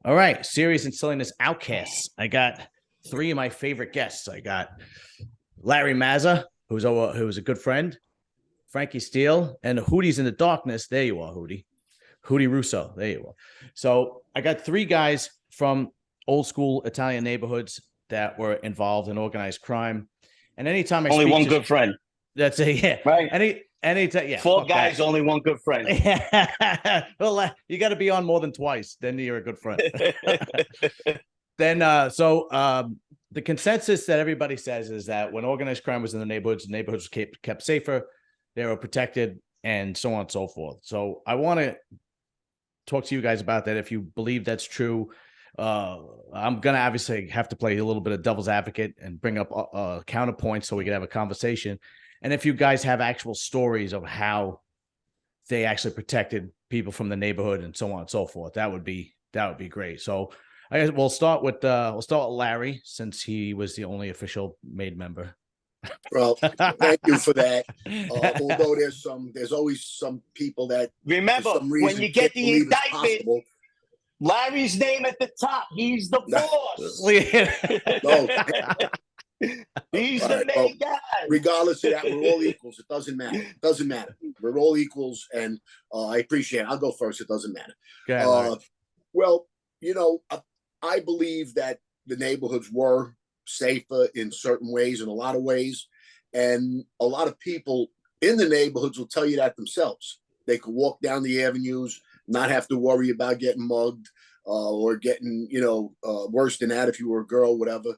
All right, serious and silliness outcasts. I got three of my favorite guests. I got Larry Mazza, who's a good friend, Frankie Steele, and Hootie's in the darkness. There you are, Hootie. Hootie Russo. There you are. So I got three guys from old school Italian neighborhoods that were involved in organized crime. And anytime I Only speak one to, good friend, that's a yeah. right? Anytime, yeah. Four guys, only one good friend. Yeah. Well, you got to be on more than twice, then you're a good friend. Then, the consensus that everybody says is that when organized crime was in the neighborhoods were kept safer, they were protected, and so on and so forth. So I want to talk to you guys about that. If you believe that's true, I'm gonna obviously have to play a little bit of devil's advocate and bring up a counterpoint so we can have a conversation. And if you guys have actual stories of how they actually protected people from the neighborhood and so on and so forth, that would be great. So I guess we'll start with Larry, since he was the only official made member. Well, thank you for that. Although there's always some people that Remember, for some reason, when you get the believe it's indictment, possible. Larry's name at the top. He's the boss. No. He's All the right, main guy. Regardless of that, we're all equals. It doesn't matter. It doesn't matter. We're all equals, and I appreciate it. I'll go first. It doesn't matter. Ahead, well, I believe that the neighborhoods were safer in certain ways, in a lot of ways, and a lot of people in the neighborhoods will tell you that themselves. They could walk down the avenues, not have to worry about getting mugged or getting, worse than that if you were a girl, whatever.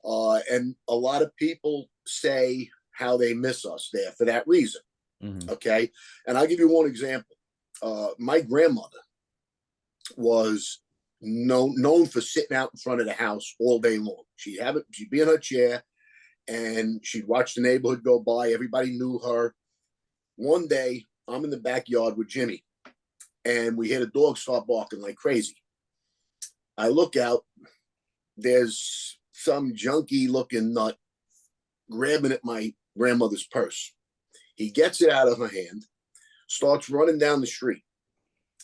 And a lot of people say how they miss us there for that reason. Mm-hmm. Okay. And I'll give you one example. My grandmother was known for sitting out in front of the house all day long. She'd be in her chair and she'd watch the neighborhood go by. Everybody knew her. One day, I'm in the backyard with Jimmy, and we hear the dog start barking like crazy. I look out. There's some junky-looking nut grabbing at my grandmother's purse. He gets it out of her hand, starts running down the street.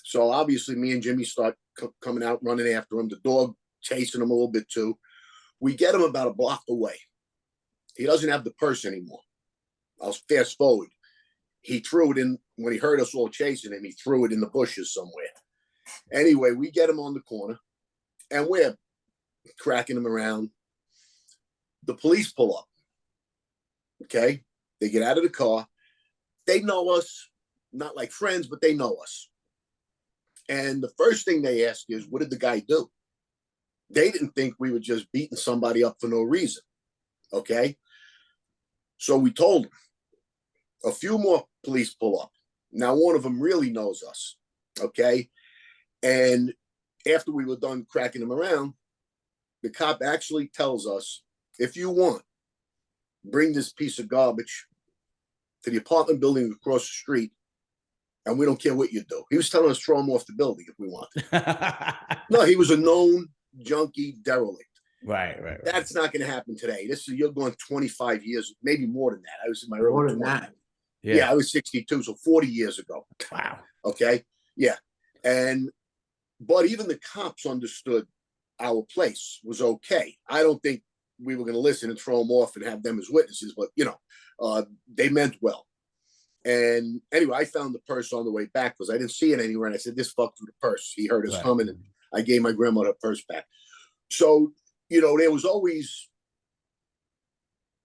So obviously, me and Jimmy start coming out, running after him. The dog chasing him a little bit too. We get him about a block away. He doesn't have the purse anymore. I'll fast forward. He threw it in, when he heard us all chasing him, he threw it in the bushes somewhere. Anyway, we get him on the corner, and we're cracking him around. The police pull up. Okay? They get out of the car. They know us, not like friends, but they know us. And the first thing they ask is, what did the guy do? They didn't think we were just beating somebody up for no reason. Okay? So we told them. A few more police pull up. Now, one of them really knows us. Okay? And after we were done cracking him around, the cop actually tells us, if you want, bring this piece of garbage to the apartment building across the street, and we don't care what you do. He was telling us throw him off the building if we wanted. No, he was a known junkie derelict. Right. That's not going to happen today. You're going 25 years, maybe more than that. I was in my early 20s. Yeah, I was 62, so 40 years ago. Wow. Okay. Yeah. But even the cops understood our place was okay. I don't think we were going to listen and throw them off and have them as witnesses, but they meant well. And anyway, I found the purse on the way back because I didn't see it anywhere. And I said, this fucked with the purse. He heard us humming, and I gave my grandmother her purse back. So, there was always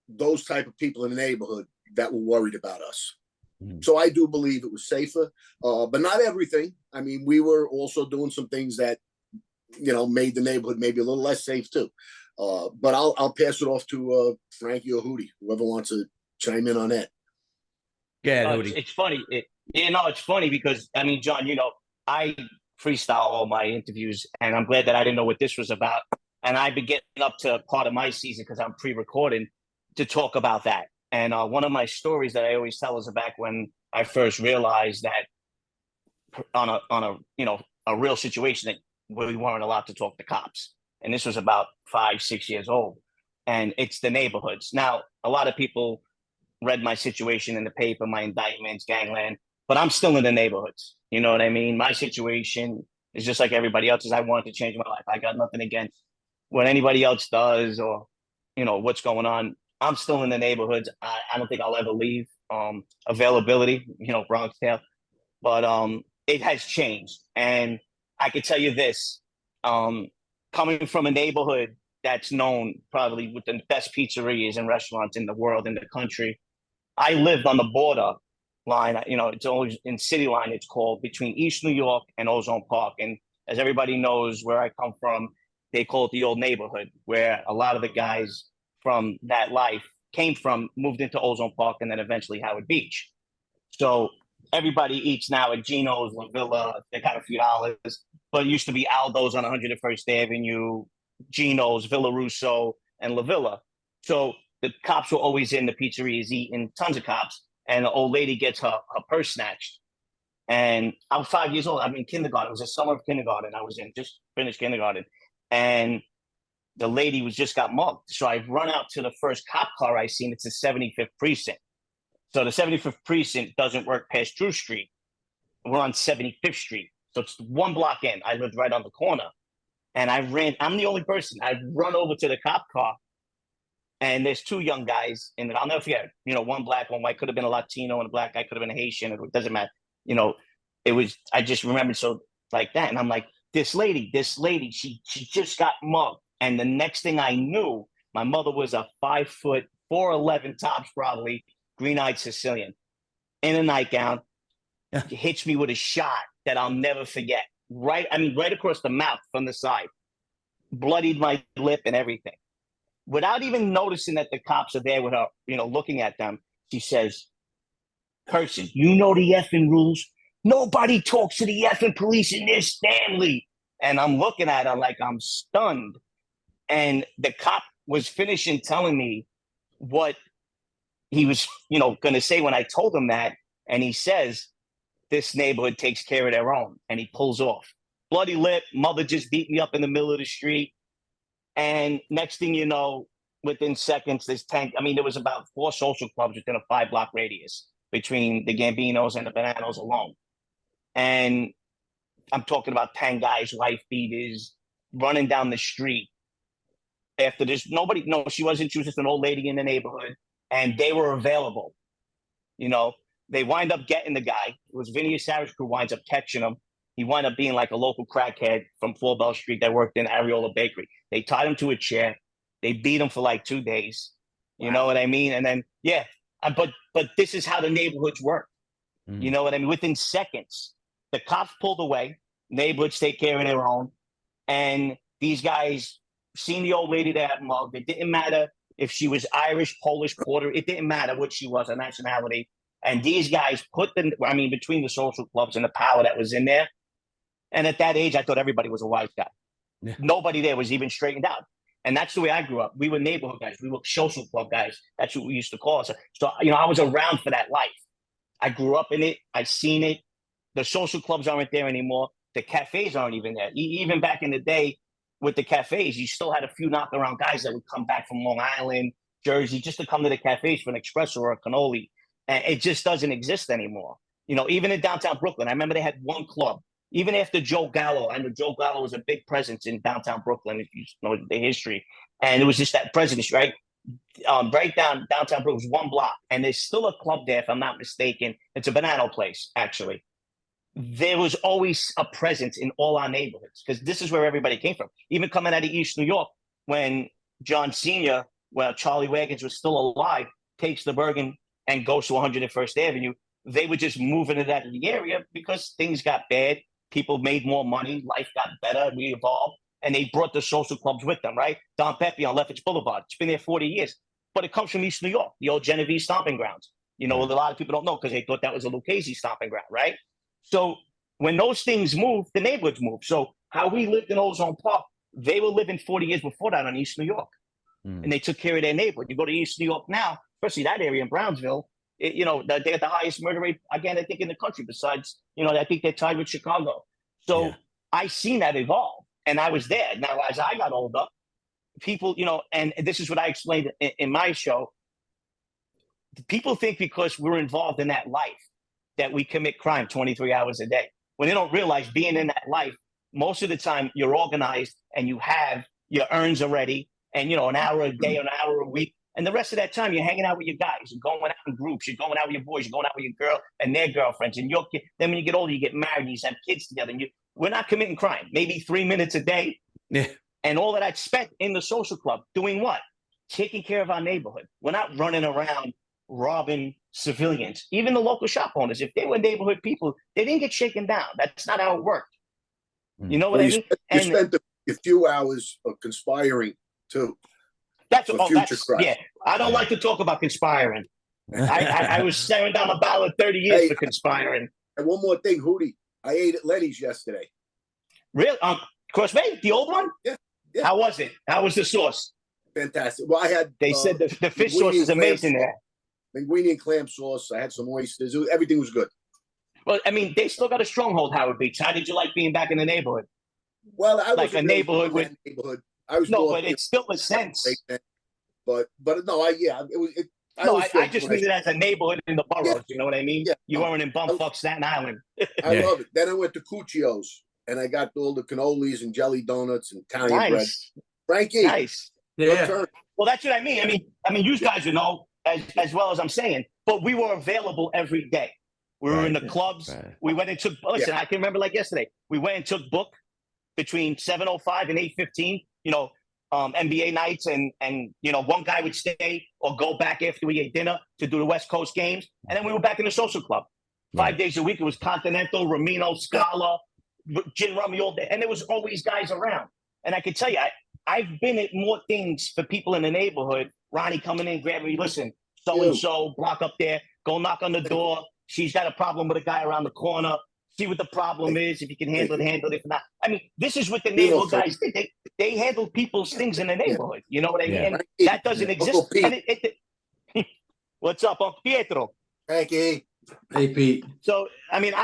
those type of people in the neighborhood that were worried about us. Mm. So I do believe it was safer, but not everything. I mean, we were also doing some things that, made the neighborhood maybe a little less safe too. But I'll pass it off to Frankie or Hootie, whoever wants to chime in on that. Yeah, Hootie. It's funny. It's funny because, I mean, John, I freestyle all my interviews, and I'm glad that I didn't know what this was about. And I've been getting up to part of my season because I'm pre-recording to talk about that. And one of my stories that I always tell is back when I first realized that on a real situation that we weren't allowed to talk to cops. And this was about 5-6 years old. And it's the neighborhoods. Now, a lot of people read my situation in the paper, my indictments, gangland, but I'm still in the neighborhoods. You know what I mean? My situation It's just like everybody else's. I wanted to change my life. I got nothing against what anybody else does or, what's going on. I'm still in the neighborhoods. I don't think I'll ever leave. Availability, Bronx Tale. But it has changed. And I could tell you this, coming from a neighborhood that's known probably with the best pizzerias and restaurants in the world, in the country. I lived on the border line, it's always in City Line, it's called, between East New York and Ozone Park. And as everybody knows where I come from, they call it the old neighborhood, where a lot of the guys from that life came from, moved into Ozone Park, and then eventually Howard Beach. So everybody eats now at Gino's, La Villa, they got a few dollars, but it used to be Aldo's on 101st Avenue, Gino's, Villa Russo, and La Villa. So the cops were always in the pizzerias eating, tons of cops, and the old lady gets her purse snatched. And I was 5 years old. I mean, kindergarten. It was the summer of kindergarten. I was in, just finished kindergarten. And the lady just got mugged. So I run out to the first cop car I seen. It's the 75th precinct. So the 75th precinct doesn't work past Drew Street. We're on 75th Street. So it's one block in. I lived right on the corner. And I'm the only person. I run over to the cop car. And there's two young guys in it. I'll never forget, one black, one white, could have been a Latino, and a black guy could have been a Haitian. It doesn't matter. I just remember so like that. And I'm like, this lady, she just got mugged. And the next thing I knew, my mother was a 5 foot, 4'11" tops, probably, green-eyed Sicilian in a nightgown. Yeah. Hits me with a shot that I'll never forget. Right across the mouth from the side. Bloodied my lip and everything. Without even noticing that the cops are there with her, looking at them, she says, "Cursing, you know the effing rules. Nobody talks to the effing police in this family." And I'm looking at her like I'm stunned. And the cop was finishing telling me what he was, going to say when I told him that. And he says, "This neighborhood takes care of their own." And he pulls off. Bloody lip, mother just beat me up in the middle of the street. And next thing you know, within seconds, there was about 4 social clubs within a 5-block radius between the Gambinos and the Bananos alone. And I'm talking about 10 guys, wife beaters, running down the street. After this, she was just an old lady in the neighborhood, and they were available. They wind up getting the guy. It was Vinny Asari's crew winds up catching him. He wound up being like a local crackhead from 4 Bell Street that worked in Areola Bakery. They tied him to a chair. They beat him for like 2 days. You know what I mean? And then, but this is how the neighborhoods work. Mm. You know what I mean? Within seconds, the cops pulled away. Neighborhoods take care of their own. And these guys seen the old lady that had mugged. It didn't matter if she was Irish, Polish, Puerto. It didn't matter what she was, her nationality. And these guys between the social clubs and the power that was in there. And at that age, I thought everybody was a wise guy. Yeah. Nobody there was even straightened out. And that's the way I grew up. We were neighborhood guys. We were social club guys. That's what we used to call us. So, I was around for that life. I grew up in it. I seen it. The social clubs aren't there anymore. The cafes aren't even there. Even back in the day with the cafes, you still had a few knockaround guys that would come back from Long Island, Jersey, just to come to the cafes for an espresso or a cannoli. And it just doesn't exist anymore. Even in downtown Brooklyn, I remember they had one club. Even after Joe Gallo, I know Joe Gallo was a big presence in downtown Brooklyn, if you know the history. And it was just that presence, right? Right downtown Brooklyn was 1 block. And there's still a club there, if I'm not mistaken. It's a banana place, actually. There was always a presence in all our neighborhoods because this is where everybody came from. Even coming out of East New York, when John Sr., Charlie Wagons was still alive, takes the Bergen and goes to 101st Avenue, they were just moving it out of the area because things got bad. People made more money. Life got better. We evolved. And they brought the social clubs with them, right? Don Pepe on Lefferts Boulevard. It's been there 40 years. But it comes from East New York, the old Genovese stomping grounds. A lot of people don't know because they thought that was a Lucchese stomping ground, right? So when those things move, the neighborhoods move. So how we lived in Ozone Park, they were living 40 years before that on East New York. Mm. And they took care of their neighborhood. You go to East New York now, especially that area in Brownsville, they got the highest murder rate, again, I think in the country, besides, I think they're tied with Chicago. So I seen that evolve, and I was there. Now, as I got older, people, and this is what I explained in my show, people think because we're involved in that life that we commit crime 23 hours a day. When they don't realize being in that life, most of the time you're organized and you have your earns already, and an hour a day, an hour a week. And the rest of that time, you're hanging out with your guys. You're going out in groups. You're going out with your boys. You're going out with your girl and their girlfriends. And your kid. Then when you get older, you get married. And you have kids together. And we're not committing crime. Maybe 3 minutes a day. Yeah. And all of that spent in the social club doing what? Taking care of our neighborhood. We're not running around robbing civilians. Even the local shop owners, if they were neighborhood people, they didn't get shaken down. That's not how it worked. You know what I mean? You spent a few hours of conspiring too. That's yeah. I don't like to talk about conspiring. I was staring down a barrel of 30 years for conspiring. And one more thing, Hootie. I ate at Lenny's yesterday. Really? Cross Bay, the old one? Yeah. How was it? How was the sauce? Fantastic. Well, I had. They said the fish sauce is amazing there. Linguine and clam sauce. I had some oysters. Everything was good. Well, I mean, they still got a stronghold, Howard Beach. How did you like being back in the neighborhood? Well, I was like a neighborhood with neighborhood. I was but it's still a sense. But no, it was. I just mean it as a neighborhood in the boroughs. Yeah. You know what I mean? Yeah. You weren't in bumfuck Staten Island. I love it. Then I went to Cuccio's and I got all the cannolis and jelly donuts and Italian bread. Frankie, nice. Yeah. Well, that's what I mean. I mean, you guys know as well as I'm saying. But we were available every day. We were in the clubs. Right. We went and took. Listen, I can remember like yesterday. We went and took book between 7:05 and 8:15. NBA nights, and one guy would stay or go back after we ate dinner to do the West Coast games, and then we were back in the social club 5 days a week. It was Continental, Ramino, Scala, gin rummy all day, and there was always guys around. And I can tell you, I've been at more things for people in the neighborhood. Ronnie coming in, grabbing me, listen, so and so block up there, go knock on the door. She's got a problem with a guy around the corner. See what the problem is. If you can handle it. If not, I mean, this is what the neighborhood guys did. They handle people's things in the neighborhood. You know what I mean? And that doesn't exist. And what's up, Uncle Pietro? Frankie. Hey, Pete. So, I mean,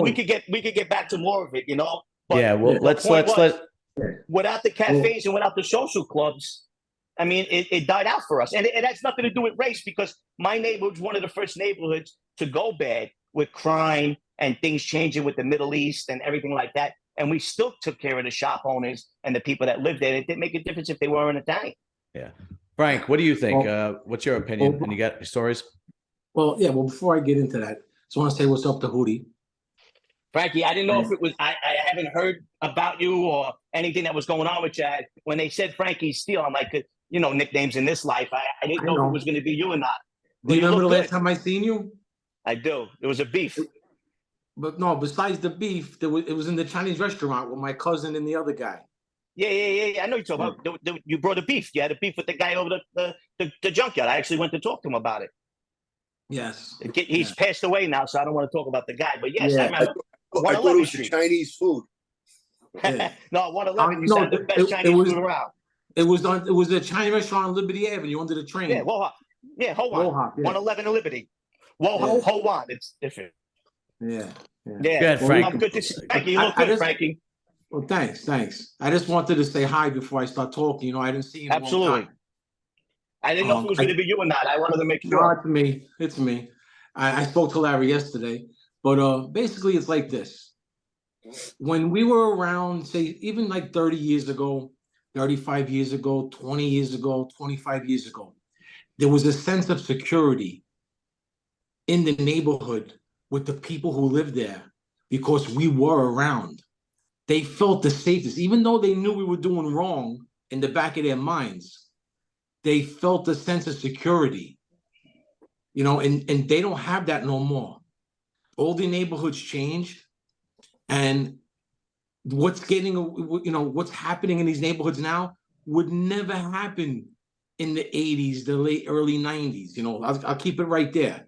we could get back to more of it, But yeah. Well, let's without the cafes and without the social clubs, I mean, it died out for us, and it has nothing to do with race, because my neighborhood's one of the first neighborhoods to go bad with crime and things changing with the Middle East and everything like that. And we still took care of the shop owners and the people that lived there. It didn't make a difference if they weren't Italian. Yeah. Frank, what do you think? What's your opinion? And you got stories? Well, yeah. Well, before I get into that, I just want to say what's up to Hootie. Frankie, I didn't know if it was, I haven't heard about you or anything that was going on with you. When they said Frankie Steele, I'm like, nicknames in this life. I didn't know if it was going to be you or not. Do you remember the last time I seen you? I do. There was a beef. But no, besides the beef, it was in the Chinese restaurant with my cousin and the other guy. Yeah. I know you're talking about. You brought a beef. You had a beef with the guy over the junkyard. I actually went to talk to him about it. Yes. He's passed away now, so I don't want to talk about the guy. But yes, I remember. I thought it was the Chinese food. Yeah. No, 111. You said the best Chinese food around. It was the Chinese restaurant on Liberty Avenue under the train. Yeah, Wohop. Yeah, hold on. 111 in Liberty. Wohop, hold on. It's different. Yeah. Good, Frank. I'm good to see Frankie. You look good, Frankie. Well, thanks. I just wanted to say hi before I start talking. I didn't see you in a long time. I didn't know if it was going to be you or not. I wanted to make sure. No, it's me. I spoke to Larry yesterday, but basically it's like this. When we were around, say, even like 30 years ago, 35 years ago, 20 years ago, 25 years ago, there was a sense of security in the neighborhood with the people who lived there because we were around. They felt the safest, even though they knew we were doing wrong in the back of their minds. They felt a sense of security, and they don't have that no more. All the neighborhoods changed, and what's happening in these neighborhoods now would never happen in the 80s, the early 90s. I'll keep it right there,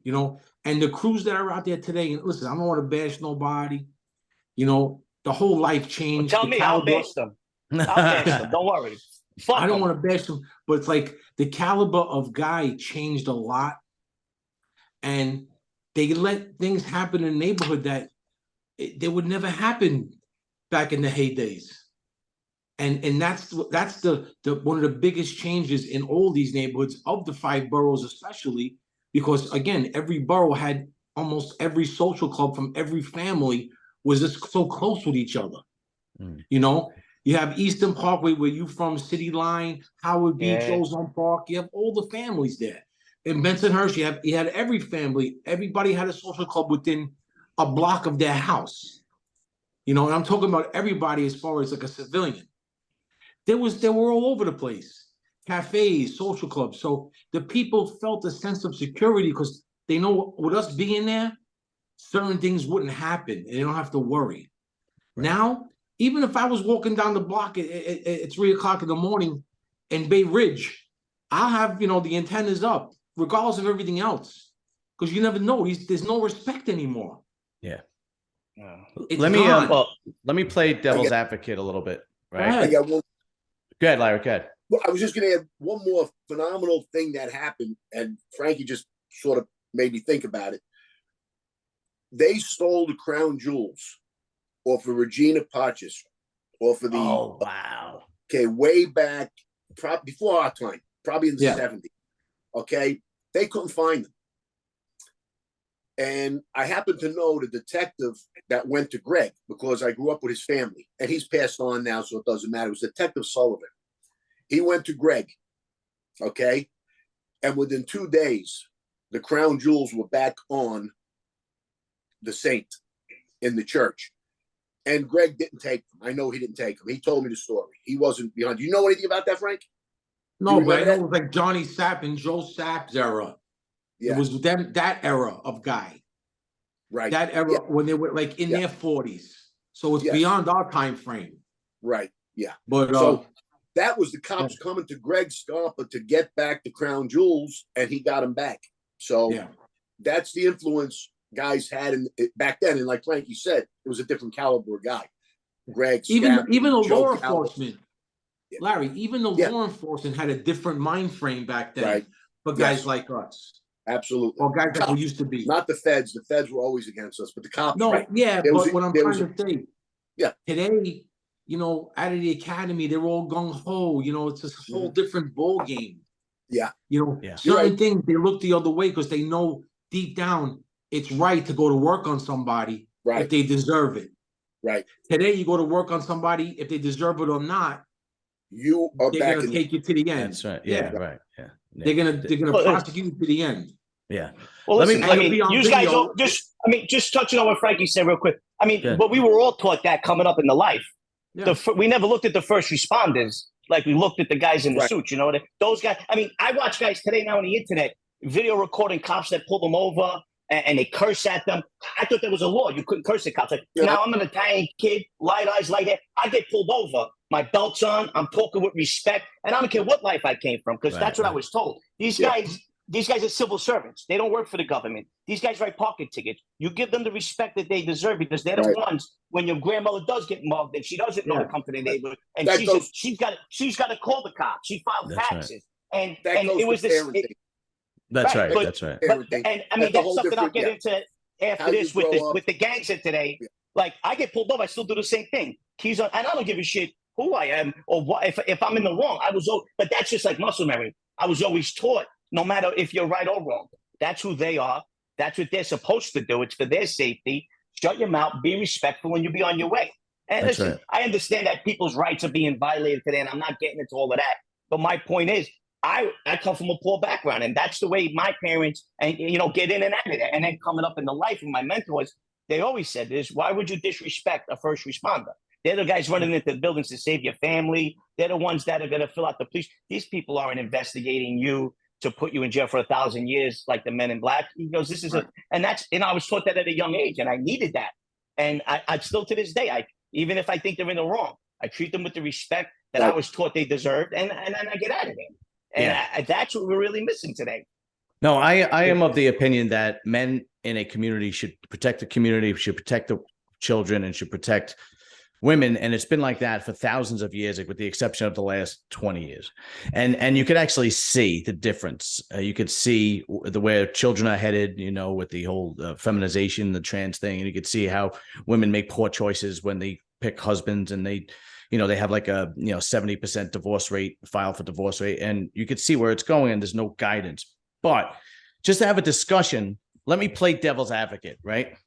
and the crews that are out there today, and listen, I don't want to bash nobody, the whole life changed. Well, tell me, I'll bash them. Don't worry. I don't want to bash them, but it's like the caliber of guy changed a lot, and they let things happen in the neighborhood that they would never happen back in the heydays. And that's the one of the biggest changes in all these neighborhoods of the 5 boroughs, especially because again, every borough had almost every social club from every family was just so close with each other. You know, you have Eastern Parkway where you from, City Line, Howard Beach, Yeah. Ozone Park. You have all the families there. In Bensonhurst, you had every family. Everybody had a social club within a block of their house. You know, and I'm talking about everybody as far as like a civilian. They were all over the place. Cafes, social clubs. So the people felt a sense of security because they know with us being there, certain things wouldn't happen and they don't have to worry. Right. Now, even if I was walking down the block at 3 o'clock in the morning in Bay Ridge, I'll have, you know, the antennas up, regardless of everything else. Because you never know. There's no respect anymore. Yeah. It's let me play devil's advocate a little bit, right? I got one. Go ahead, Larry. Go ahead. Well, I was just going to add one more phenomenal thing that happened, and Frankie just sort of made me think about it. They stole the crown jewels off of Regina Pacis, off of the. Oh, wow. Okay, way back, before our time, probably in the 70s. Okay, they couldn't find them. And I happen to know the detective that went to Greg because I grew up with his family, and he's passed on now, so it doesn't matter. It was Detective Sullivan. He went to Greg, okay? And within 2 days, the crown jewels were back on the saint in the church. And Greg didn't take them. I know he didn't take them. He told me the story. He wasn't behind. Do you know anything about that, Frank? No, but I know it was like Johnny Sapp and Joe Sapp's era. Yeah. It was that era of guy. Right. That era when they were like in their 40s. So it's beyond our time frame. Right. Yeah. But so that was the cops coming to Greg Scarpa to get back the crown jewels, and he got them back. So that's the influence guys had back then. And like Frankie said, it was a different caliber guy. Greg, even the law enforcement. Larry, even the law enforcement had a different mind frame back then for guys like us. Absolutely. Or guys like we used to be. Not the feds. The feds were always against us, but the cops. No, right. But what I'm trying to say, yeah, today, you know, out of the academy, they're all gung ho. You know, it's a whole different ball game. Yeah. You know, certain things they look the other way because they know deep down it's right to go to work on somebody if they deserve it. Right. Today, you go to work on somebody if they deserve it or not. You are they're gonna take you to the end. That's right. Yeah. Right. Yeah. They're gonna prosecute you to the end. Yeah. Well, listen, you guys all just touching on what Frankie said real quick. I mean, but we were all taught that coming up in the life. Yeah. We never looked at the first responders like we looked at the guys in the suits. You know, those guys. I mean, I watch guys today now on the internet video recording cops that pull them over and they curse at them. I thought there was a law you couldn't curse at cops. Like now, I'm an Italian kid, light eyes, light hair. I get pulled over. My belt's on. I'm talking with respect, and I don't care what life I came from because that's what I was told. These guys are civil servants. They don't work for the government. These guys write parking tickets. You give them the respect that they deserve because they're the ones when your grandmother does get mugged and she doesn't know to come to the neighborhood and she's got to call the cops. She filed taxes and it was this. That's right. That's right. And I mean that's something I'll get into after this with the gangs of today. Like I get pulled over, I still do the same thing. Keys on, and I don't give a shit who I am or what if I'm in the wrong. But that's just like muscle memory. I was always taught. No matter if you're right or wrong, that's who they are. That's what they're supposed to do. It's for their safety. Shut your mouth. Be respectful, and you'll be on your way. And listen, I understand that people's rights are being violated today, and I'm not getting into all of that. But my point is, I come from a poor background, and that's the way my parents and get in and out of it. And then coming up in the life of my mentors, they always said this: why would you disrespect a first responder? They're the guys running into the buildings to save your family. They're the ones that are going to fill out the police. These people aren't investigating you to put you in jail for 1,000 years like the Men in Black. He goes, this is I was taught that at a young age, and I needed that. And I still to this day, even if I think they're in the wrong, I treat them with the respect that I was taught they deserved, and I get out of there. And that's what we're really missing today. No, I am of the opinion that men in a community should protect the community, should protect the children, and should protect women, and it's been like that for thousands of years, like with the exception of the last 20 years. And you could actually see the difference. You could see the way children are headed, with the whole feminization, the trans thing, and you could see how women make poor choices when they pick husbands, and they have like a 70% divorce rate, file for divorce rate, and you could see where it's going, and there's no guidance. But just to have a discussion, let me play devil's advocate, right?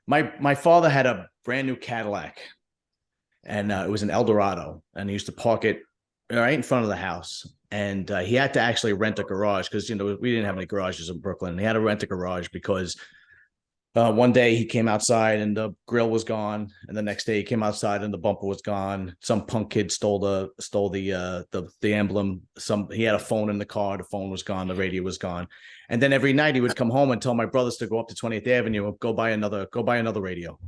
My father had a brand new Cadillac, and it was in El Dorado, and he used to park it right in front of the house. And he had to actually rent a garage because, you know, we didn't have any garages in Brooklyn. He had to rent a garage because one day he came outside and the grill was gone, and the next day he came outside and the bumper was gone. Some punk kid stole the emblem. He had a phone in the car. The phone was gone. The radio was gone. And then every night he would come home and tell my brothers to go up to 20th Avenue and go buy another radio.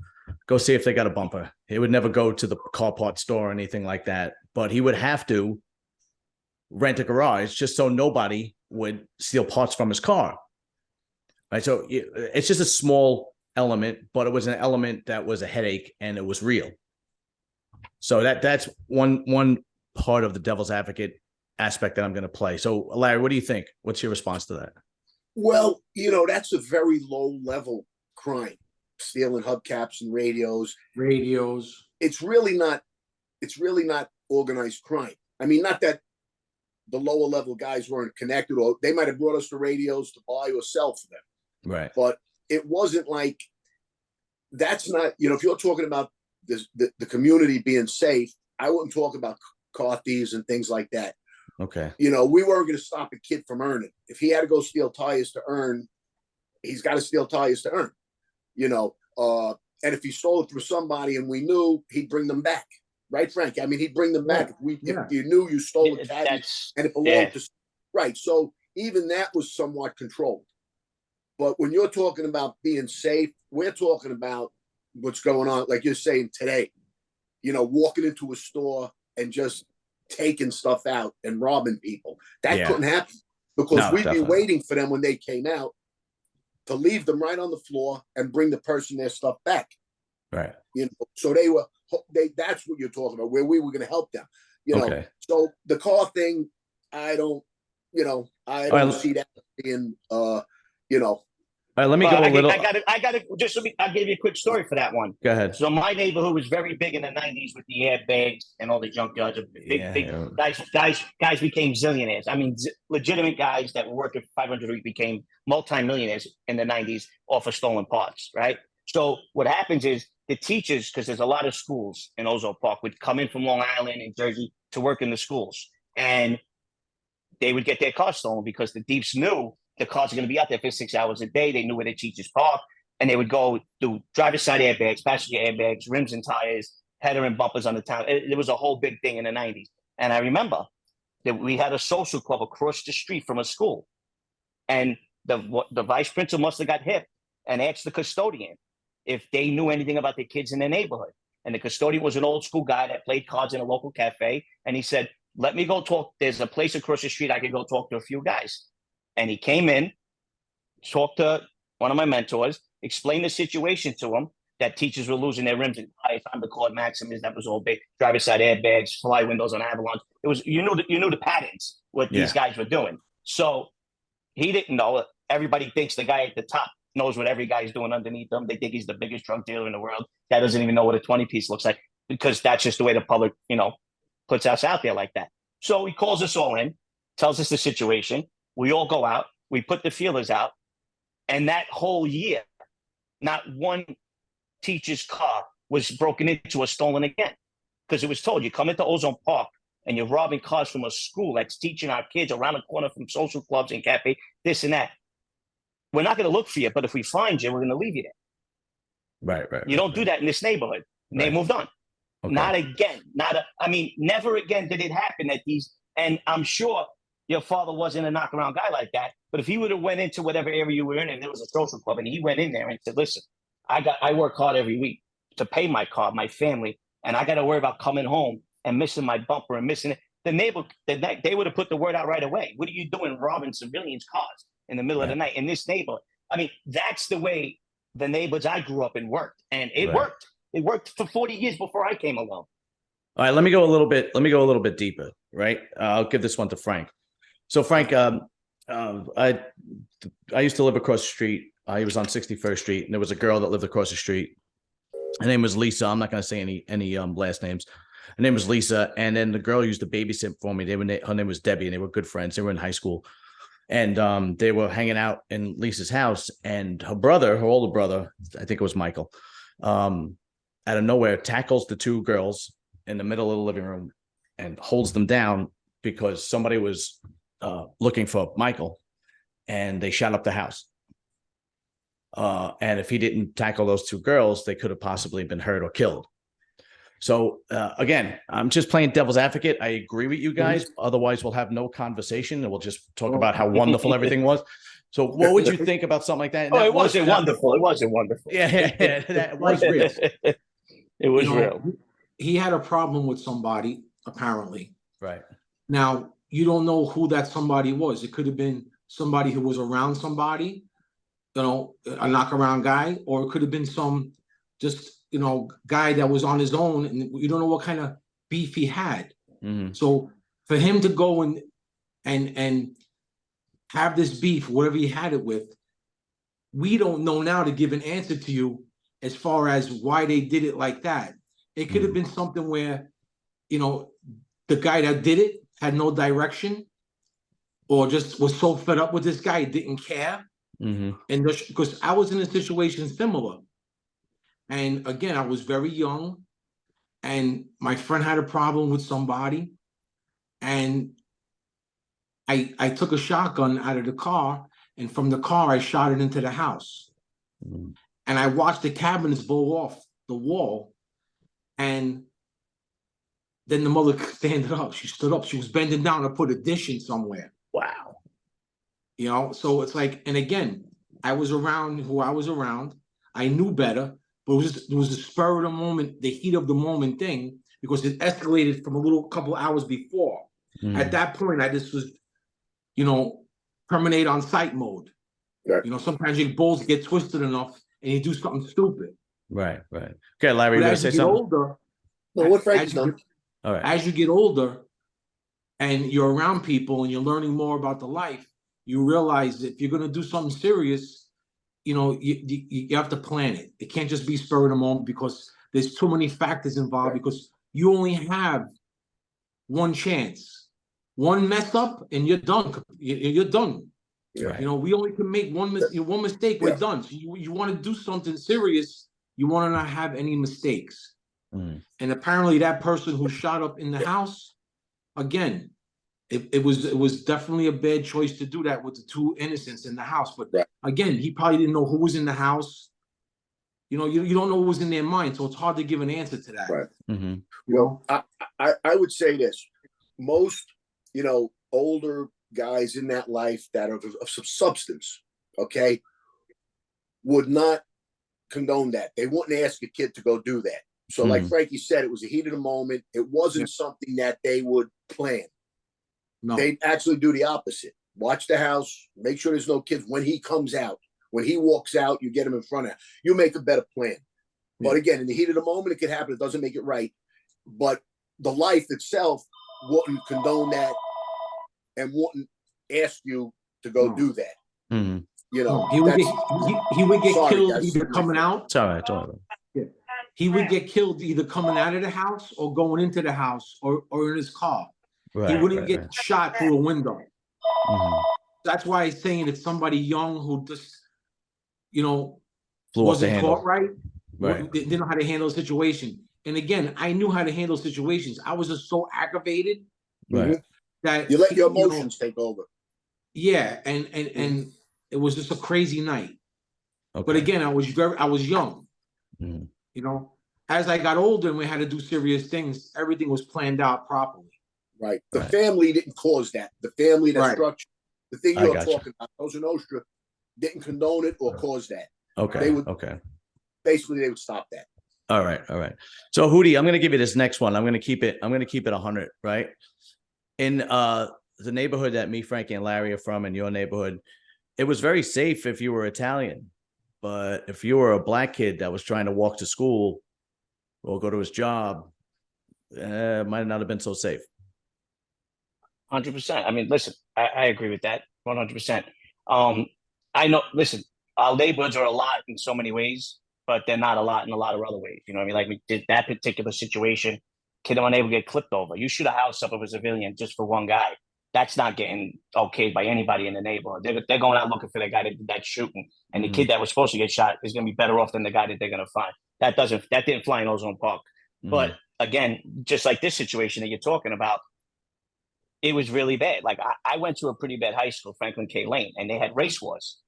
Go see if they got a bumper. He would never go to the car part store or anything like that. But he would have to rent a garage just so nobody would steal parts from his car. Right. So it's just a small element, but it was an element that was a headache and it was real. So that's one part of the devil's advocate aspect that I'm going to play. So Larry, what do you think? What's your response to that? Well, you know, that's a very low level crime, stealing hubcaps and radios. It's really not organized crime. I mean, not that the lower level guys weren't connected, or they might have brought us the radios to buy or sell for them. Right. But it wasn't like, that's not, you know, if you're talking about this, the community being safe, I wouldn't talk about car thieves and things like that. Okay. You know, we weren't going to stop a kid from earning. If he had to go steal tires to earn, he's got to steal tires to earn, you know. And if he stole it through somebody and we knew, he'd bring them back. Right, Frank? I mean, he'd bring them back. If you knew you stole a caddy and it belonged to, right. So even that was somewhat controlled. But when you're talking about being safe, we're talking about what's going on, like you're saying today, you know, walking into a store and just taking stuff out and robbing people. That couldn't happen because we'd be waiting for them when they came out to leave them right on the floor and bring the person their stuff back. Right. You know, so that's what you're talking about, where we were going to help them, you know. So the car thing, I don't see that being, you know. All right, let me go a little. I'll give you a quick story for that one. Go ahead. So my neighborhood was very big in the 90s with the airbags and all the junkyards. Big guys became zillionaires. I mean, legitimate guys that were working 500 a week became multimillionaires in the 90s off of stolen parts, right? So what happens is the teachers, because there's a lot of schools in Ozone Park, would come in from Long Island and Jersey to work in the schools. And they would get their cars stolen because the thieves knew the cars are going to be out there for 6 hours a day. They knew where the teachers parked. And they would go do driver's side airbags, passenger airbags, rims and tires, header and bumpers on the town. It was a whole big thing in the 90s. And I remember that we had a social club across the street from a school. And the vice principal must have got hip and asked the custodian if they knew anything about the kids in their neighborhood. And the custodian was an old school guy that played cards in a local cafe. And he said, let me go talk. There's a place across the street I could go talk to a few guys. And he came in, talked to one of my mentors, explained the situation to him, that teachers were losing their rims and tires, time to call it Maximus, that was all big, driver's side airbags, fly windows on Avalons. It was, you knew the patterns, what these guys were doing. So he didn't know it. Everybody thinks the guy at the top knows what every guy's doing underneath them. They think he's the biggest drug dealer in the world. That doesn't even know what a 20-piece looks like, because that's just the way the public, you know, puts us out there like that. So he calls us all in, tells us the situation. We all go out, we put the feelers out, and that whole year, not one teacher's car was broken into or stolen again. Because it was told, you come into Ozone Park and you're robbing cars from a school that's teaching our kids around the corner from social clubs and cafe, this and that. We're not going to look for you, but if we find you, we're going to leave you there. Right. You don't do that in this neighborhood. And they moved on. Okay. Not again. Never again did it happen at these. And I'm sure your father wasn't a knockaround guy like that. But if he would have went into whatever area you were in and there was a social club and he went in there and said, listen, I work hard every week to pay my car, my family, and I got to worry about coming home and missing my bumper and missing it. The neighbor, they would have put the word out right away. What are you doing robbing civilians' cars in the middle of the night in this neighborhood? I mean, that's the way the neighborhoods I grew up in worked. And it worked. It worked for 40 years before I came along. All right, let me go a little bit deeper, right? I'll give this one to Frank. So Frank, I used to live across the street. I was on 61st Street, and there was a girl that lived across the street. Her name was Lisa. I'm not going to say any last names. Her name was Lisa, and then the girl used to babysit for me. Her name was Debbie, and they were good friends. They were in high school, and they were hanging out in Lisa's house. And her older brother, I think it was Michael, out of nowhere tackles the two girls, in the middle of the living room and holds them down because somebody was looking for Michael, and they shot up the house. And if he didn't tackle those two girls, they could have possibly been hurt or killed. So again, I'm just playing devil's advocate. I agree with you guys. Otherwise, we'll have no conversation and we'll just talk about how wonderful everything was. So what would you think about something like that? And it wasn't wonderful. It wasn't wonderful. Yeah, that was real. It was real. He had a problem with somebody, apparently. Right. Now, you don't know who that somebody was. It could have been somebody who was around somebody, a knockaround guy, or it could have been some just, guy that was on his own, and you don't know what kind of beef he had. Mm-hmm. So for him to go and have this beef, whatever he had it with, we don't know now to give an answer to you as far as why they did it like that. It could have been something where, the guy that did it had no direction, or just was so fed up with this guy, didn't care. Mm-hmm. And because I was in a situation similar. And again, I was very young, and my friend had a problem with somebody, and I took a shotgun out of the car, and from the car, I shot it into the house. Mm-hmm. And I watched the cabinets blow off the wall, and then the mother standed up. She stood up. She was bending down to put a dish in somewhere. Wow. So it's like, and again, I was around who I was around. I knew better, but it was the spur of the moment, the heat of the moment thing, because it escalated from a couple hours before. Mm. At that point, I just was, terminate on sight mode. Right. Sometimes your balls get twisted enough and you do something stupid. Right. Okay, Larry, you but gonna as say you get something? older, what Frankie's done. All right. As you get older and you're around people and you're learning more about the life, you realize that if you're going to do something serious, you have to plan it. It can't just be spur of the moment, because there's too many factors involved, because you only have one chance. One mess up and you're done. You're done. Right. We only can make one mistake, we're done. So you want to do something serious, you want to not have any mistakes. Mm. And apparently that person who shot up in the house, again, it was definitely a bad choice to do that with the two innocents in the house. But again, he probably didn't know who was in the house. You don't know what was in their mind, so it's hard to give an answer to that. Right. Mm-hmm. I would say this: most older guys in that life that are of some substance, okay, would not condone that. They wouldn't ask a kid to go do that. So, like Frankie said, it was a heat of the moment. It wasn't something that they would plan. No. They'd actually do the opposite. Watch the house, make sure there's no kids. When he comes out, when he walks out, you get him in front of him. You make a better plan. Yeah. But again, in the heat of the moment, it could happen. It doesn't make it right. But the life itself wouldn't condone that and wouldn't ask you to go do that. Mm-hmm. He would get killed either coming out. It's all right. Yeah. He would get killed either coming out of the house or going into the house or in his car. Right, he wouldn't get shot through a window. Mm-hmm. That's why he's saying it's somebody young who just, Flew wasn't taught right. Didn't know how to handle a situation. And again, I knew how to handle situations. I was just so aggravated that you let your emotions take over. Yeah, and it was just a crazy night. Okay. But again, I was young. Mm-hmm. As I got older and we had to do serious things, everything was planned out properly. Right. The family didn't cause that. The family that structured the thing you're talking about, Cosa Nostra, didn't condone it or cause that. Okay. They would basically they would stop that. All right. So Hootie, I'm going to give you this next one. I'm going to keep it 100, right? In the neighborhood that me, Frankie, and Larry are from, in your neighborhood, it was very safe if you were Italian. But if you were a black kid that was trying to walk to school or go to his job, it might not have been so safe. 100%. I mean, listen, I agree with that 100%. I know, listen, our neighborhoods are a lot in so many ways, but they're not a lot in a lot of other ways. You know what I mean? Like we did that particular situation, kid unable to get clipped over. You shoot a house up of a civilian just for one guy. That's not getting okayed by anybody in the neighborhood. They're going out looking for the guy that did that shooting. And the kid that was supposed to get shot is going to be better off than the guy that they're going to find. That didn't fly in Ozone Park. But again, just like this situation that you're talking about, it was really bad. Like I went to a pretty bad high school, Franklin K. Lane, and they had race wars.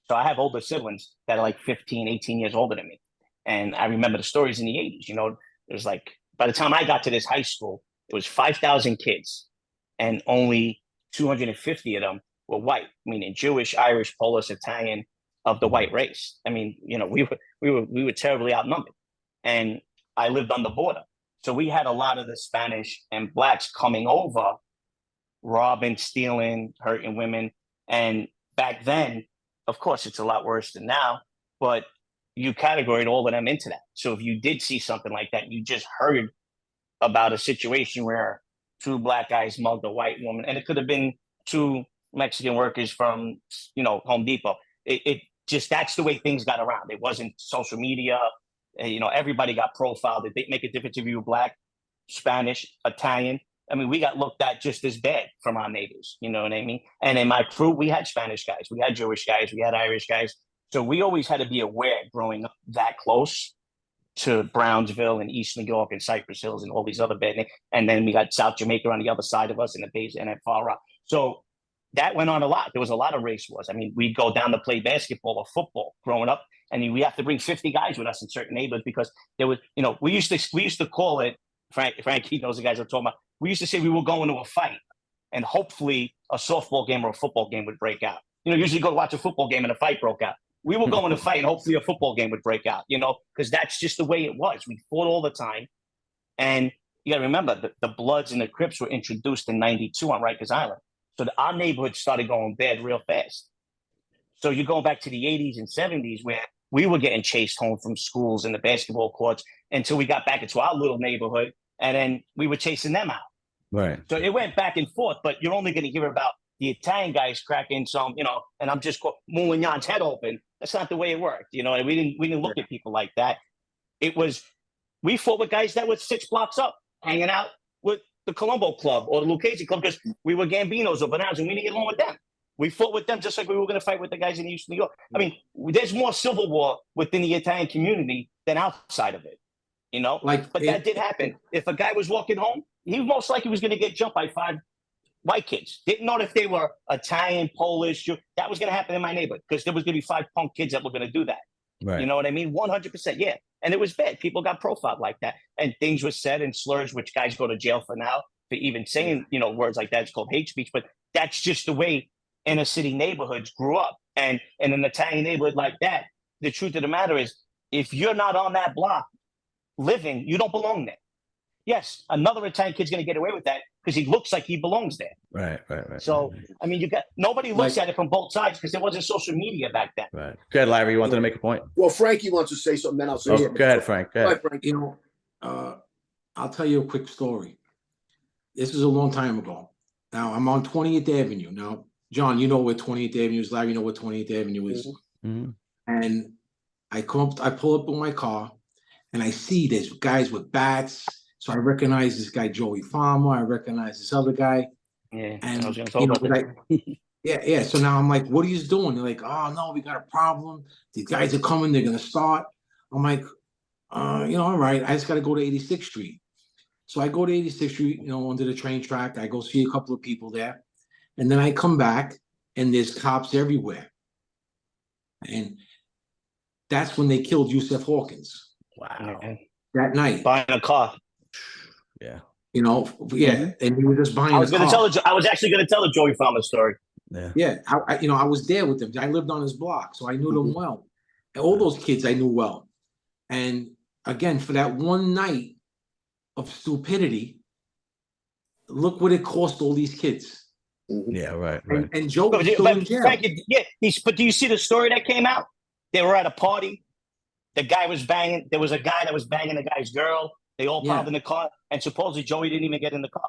So I have older siblings that are like 15, 18 years older than me. And I remember the stories in the 80s. You know, it was like, by the time I got to this high school, it was 5,000 kids, and only 250 of them were white, meaning Jewish, Irish, Polish, Italian, of the white race. I mean, you know, we were terribly outnumbered. And I lived on the border. So we had a lot of the Spanish and blacks coming over, robbing, stealing, hurting women. And back then, of course, it's a lot worse than now, but you categorized all of them into that. So if you did see something like that, you just heard about a situation where two black guys mugged a white woman, and it could have been two Mexican workers from, you know, Home Depot. It just, that's the way things got around. It wasn't social media. You know, everybody got profiled. It didn't make a difference if you were black, Spanish, Italian. I mean, we got looked at just as bad from our neighbors. You know what I mean? And in my crew, we had Spanish guys, we had Jewish guys, we had Irish guys. So we always had to be aware growing up that close to Brownsville and East New York and Cypress Hills and all these other bad names. And then we got South Jamaica on the other side of us, and the base and at Far Rock. So that went on a lot. There was a lot of race wars. I mean, we'd go down to play basketball or football growing up, and we have to bring 50 guys with us in certain neighborhoods because there was, you know, we used to call it, Frankie knows the guys I'm talking about. We used to say we were going to a fight, and hopefully a softball game or a football game would break out. You know, usually go to watch a football game and a fight broke out. We were going to fight, and hopefully a football game would break out, you know, because that's just the way it was. We fought all the time. And you got to remember, the Bloods and the Crips were introduced in 92 on Rikers Island. So our neighborhood started going bad real fast. So you're going back to the 80s and 70s where we were getting chased home from schools and the basketball courts until we got back into our little neighborhood, and then we were chasing them out. Right. So it went back and forth, but you're only going to hear about the Italian guys cracking some, you know, and I'm just Moulignan's head open. That's not the way it worked. You know, we didn't look at people like that. It was, we fought with guys that were 6 blocks up, hanging out with the Colombo Club or the Lucchese Club because we were Gambinos or Bananas and we didn't get along with them. We fought with them just like we were going to fight with the guys in East New York. I mean, there's more civil war within the Italian community than outside of it, you know? But that did happen. If a guy was walking home, he most likely was going to get jumped by 5 white kids. Didn't know if they were Italian, Polish. That was going to happen in my neighborhood because there was going to be 5 punk kids that were going to do that. Right. You know what I mean? 100%. Yeah. And it was bad. People got profiled like that. And things were said and slurs, which guys go to jail for now for even saying, you know, words like that. It's called hate speech. But that's just the way inner city neighborhoods grew up. And in an Italian neighborhood like that, the truth of the matter is, if you're not on that block living, you don't belong there. Yes, another Italian kid's going to get away with that because he looks like he belongs there. Right. So, I mean, nobody looks at it from both sides because there wasn't social media back then. Right. Go ahead, Larry. You wanted to make a point? Well, Frankie wants to say something, then I'll say something. Go ahead, Frank. Go ahead. Frank. You know, I'll tell you a quick story. This is a long time ago. Now, I'm on 20th Avenue. Now, John, you know where 20th Avenue is. Larry, you know where 20th Avenue is. Mm-hmm. And I pull up in my car, and I see there's guys with bats. So I recognize this guy, Joey Farmer. I recognize this other guy. Yeah. And, you know, like, yeah. So now I'm like, what are you doing? They're like, oh, no, we got a problem. These guys are coming. They're going to start. I'm like, you know, all right. I just got to go to 86th Street. So I go to 86th Street, you know, under the train track. I go see a couple of people there. And then I come back, and there's cops everywhere. And that's when they killed Yusef Hawkins. Wow. That night. Buying a car. Yeah. You know, yeah. And he was just buying I was actually going to tell the Joey Farmer story. Yeah. Yeah. I was there with them. I lived on his block, so I knew them well. And all those kids I knew well. And again, for that one night of stupidity, look what it cost all these kids. Yeah, right. And Joe was still in jail. But do you see the story that came out? They were at a party. The guy was banging. There was a guy that was banging the guy's girl. They all piled in the car, and supposedly Joey didn't even get in the car.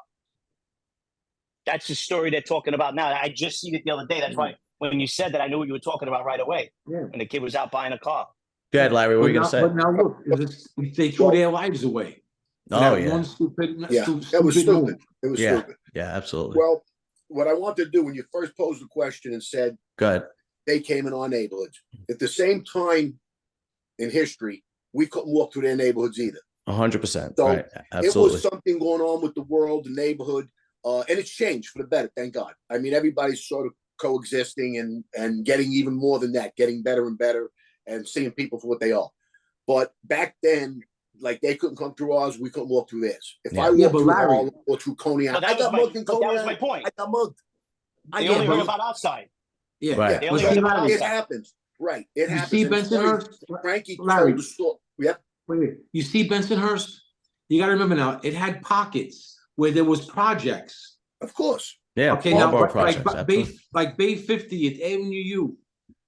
That's the story they're talking about now. I just seen it the other day. That's why when you said that, I knew what you were talking about right away. Yeah. And the kid was out buying a car. Go ahead, Larry. What were you going to say? But now look, they threw their lives away. Oh, yeah. It was stupid. It was stupid. Yeah, absolutely. Well, what I wanted to do when you first posed the question and said, go ahead, they came in our neighborhoods. At the same time in history, we couldn't walk through their neighborhoods either. 100%. So Right. it Absolutely. was something going on with the world, the neighborhood, and it's changed for the better. Thank God. I mean, everybody's sort of coexisting and getting even more than that, getting better and better, and seeing people for what they are. But back then, like they couldn't come through ours, we couldn't walk through theirs. If I walked through Harlem or through Coney Island, I got mugged in Coney Island. That was my point. I got mugged. They only heard about outside. Yeah, Right. They but only heard see, about Larry, It outside. happens. Right. It you happens. see And it's funny, Bensonhurst, Frankie Larry. told the story. Yep. Wait, you see Bensonhurst? You got to remember now, it had pockets where there was projects. Of course. Yeah. Okay, now Marlboro projects. like Bay 50th Avenue U,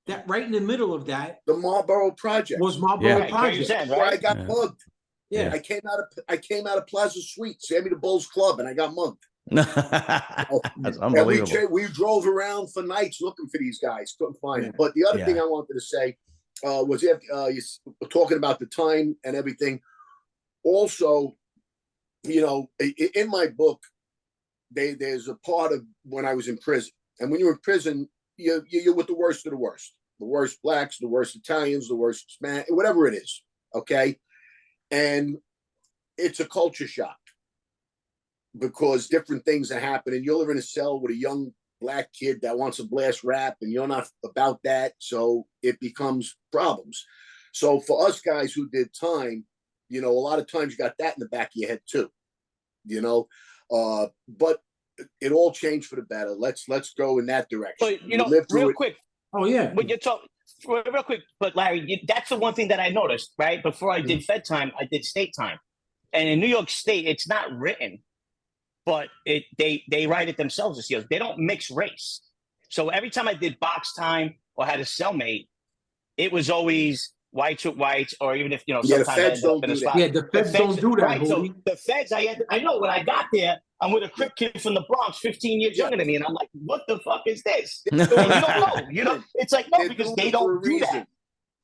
that right in the middle of that The Marlboro Project was Marlboro Right, where you Project. said, where I right? got Yeah. mugged. Yeah. I came out of Plaza Suites, Sammy the Bulls Club, and I got mugged. That's And unbelievable. we drove around for nights looking for these guys, couldn't find them. But the other thing I wanted to say was if you were talking about the time and everything. Also, you know, in my book, there's a part of when I was in prison, and when you're in prison, you're with the worst of the worst blacks, the worst Italians, the worst Spanish, whatever it is. Okay, and it's a culture shock because different things are happening. You're living in a cell with a young black kid that wants to blast rap, and you're not about that, so it becomes problems. So for us guys who did time, you know, a lot of times you got that in the back of your head too, you know. But it all changed for the better. Let's go in that direction. But you know, real quick. Oh yeah. When you're talking, real quick, but Larry, that's the one thing that I noticed, right? Before I did Fed time, I did state time, and in New York State, it's not written, but they write it themselves. This year, they don't mix race. So every time I did box time or had a cellmate, it was always whites with whites, or even if, you know, Yeah, the sometimes feds don't do that. Yeah, the feds don't do that, right? So Hootie. the feds, I know when I got there, I'm with a Crip kid from the Bronx, 15 years younger than me, and I'm like, what the fuck is this? And you don't know, you know? It's like, no, because they don't do that.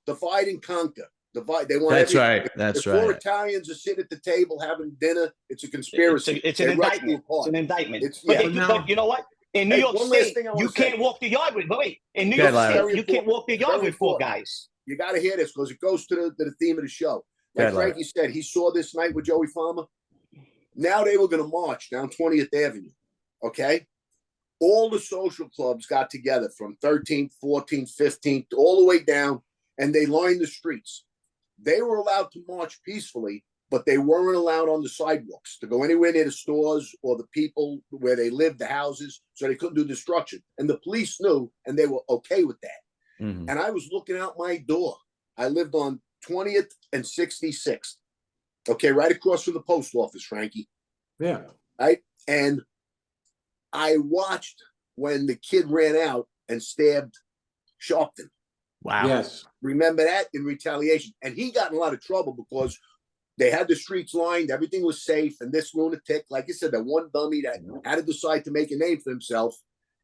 Divide and conquer. Divide. They want. That's everything. right. That's if four right. Italians are sitting at the table having dinner, it's a conspiracy. It's an indictment. It's an indictment. But you know what? In New York State, you can't walk the yard with. Wait, in New York State, you can't walk the yard with four guys. You got to hear this because it goes to the theme of the show. Like Frankie said, he saw this night with Joey Farmer. Now they were going to march down 20th Avenue. Okay. All the social clubs got together from 13th, 14th, 15th, all the way down, and they lined the streets. They were allowed to march peacefully, but they weren't allowed on the sidewalks to go anywhere near the stores or the people where they lived, the houses, so they couldn't do destruction. And the police knew, and they were okay with that. Mm-hmm. And I was looking out my door. I lived on 20th and 66th. Okay, right across from the post office, Frankie. Yeah. Right? And I watched when the kid ran out and stabbed Sharpton. Wow. Yes. Remember that in retaliation. And he got in a lot of trouble because they had the streets lined, everything was safe, and this lunatic, like you said, that one dummy that had to decide to make a name for himself,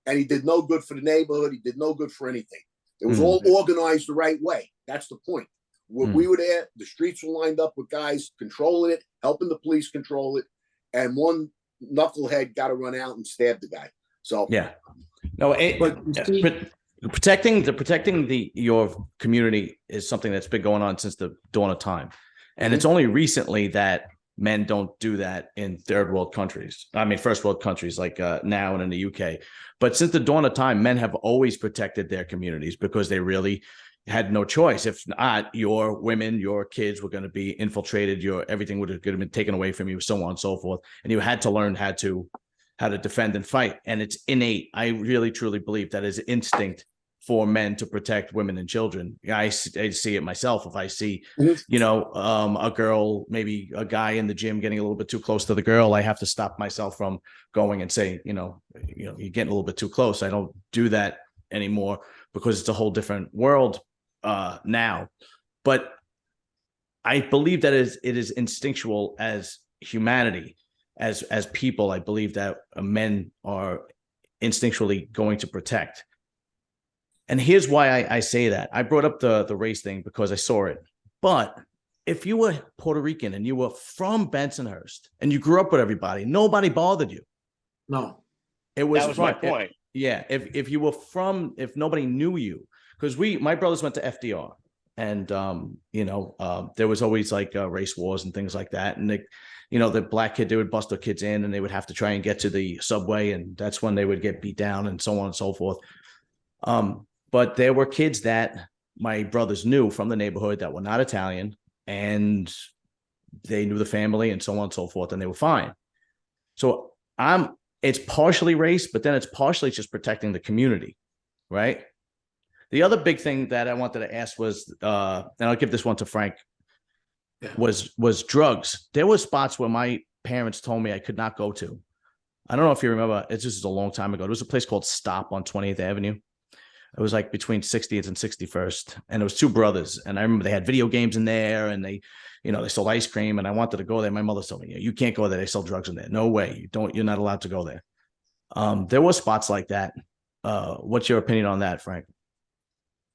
and he did no good for the neighborhood, he did no good for anything. It was all organized the right way. That's the point. We were there, the streets were lined up with guys controlling it, helping the police control it, and one knucklehead got to run out and stab the guy. So yeah, no, protecting your community is something that's been going on since the dawn of time, and it's only recently that men don't do that in third world countries. I mean, first world countries like now and in the UK. But since the dawn of time, men have always protected their communities because they really had no choice. If not, your women, your kids were going to be infiltrated. Everything would have been taken away from you, so on and so forth. And you had to learn how to defend and fight. And it's innate. I really, truly believe that is instinct for men to protect women and children. I see it myself. If I see, a girl, maybe a guy in the gym getting a little bit too close to the girl, I have to stop myself from going and say, you're getting a little bit too close. I don't do that anymore because it's a whole different world now. But I believe that it is instinctual as humanity, as people. I believe that men are instinctually going to protect. And here's why I say that. I brought up the race thing because I saw it. But if you were Puerto Rican and you were from Bensonhurst and you grew up with everybody, nobody bothered you. No. That was my point. If you were if nobody knew you, because my brothers went to FDR. And there was always like race wars and things like that. And the black kid, they would bust their kids in, and they would have to try and get to the subway, and that's when they would get beat down and so on and so forth. But there were kids that my brothers knew from the neighborhood that were not Italian, and they knew the family and so on and so forth, and they were fine. So it's partially race, but then it's partially just protecting the community, right? The other big thing that I wanted to ask was, and I'll give this one to Frank, was drugs. There were spots where my parents told me I could not go to. I don't know if you remember, it's just a long time ago. There was a place called Stop on 20th Avenue. It was like between 60th and 61st. And it was two brothers. And I remember they had video games in there, and they sold ice cream, and I wanted to go there. My mother told me, you can't go there. They sell drugs in there. No way. You're not allowed to go there. There were spots like that. What's your opinion on that, Frank?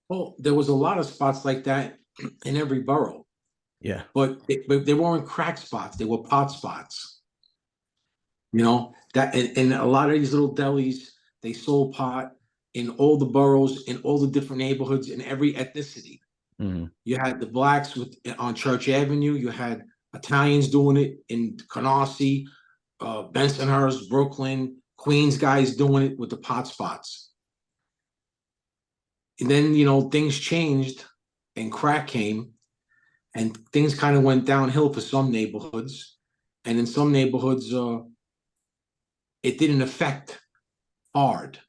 Well, there was a lot of spots like that in every borough. Yeah. But they weren't crack spots. They were pot spots. That in a lot of these little delis, they sold pot in all the boroughs, in all the different neighborhoods, in every ethnicity. Mm-hmm. You had the blacks on Church Avenue. You had Italians doing it in Canarsie, Bensonhurst, Brooklyn, Queens guys doing it with the pot spots. And then, things changed and crack came, and things kind of went downhill for some neighborhoods. And in some neighborhoods, it didn't affect hard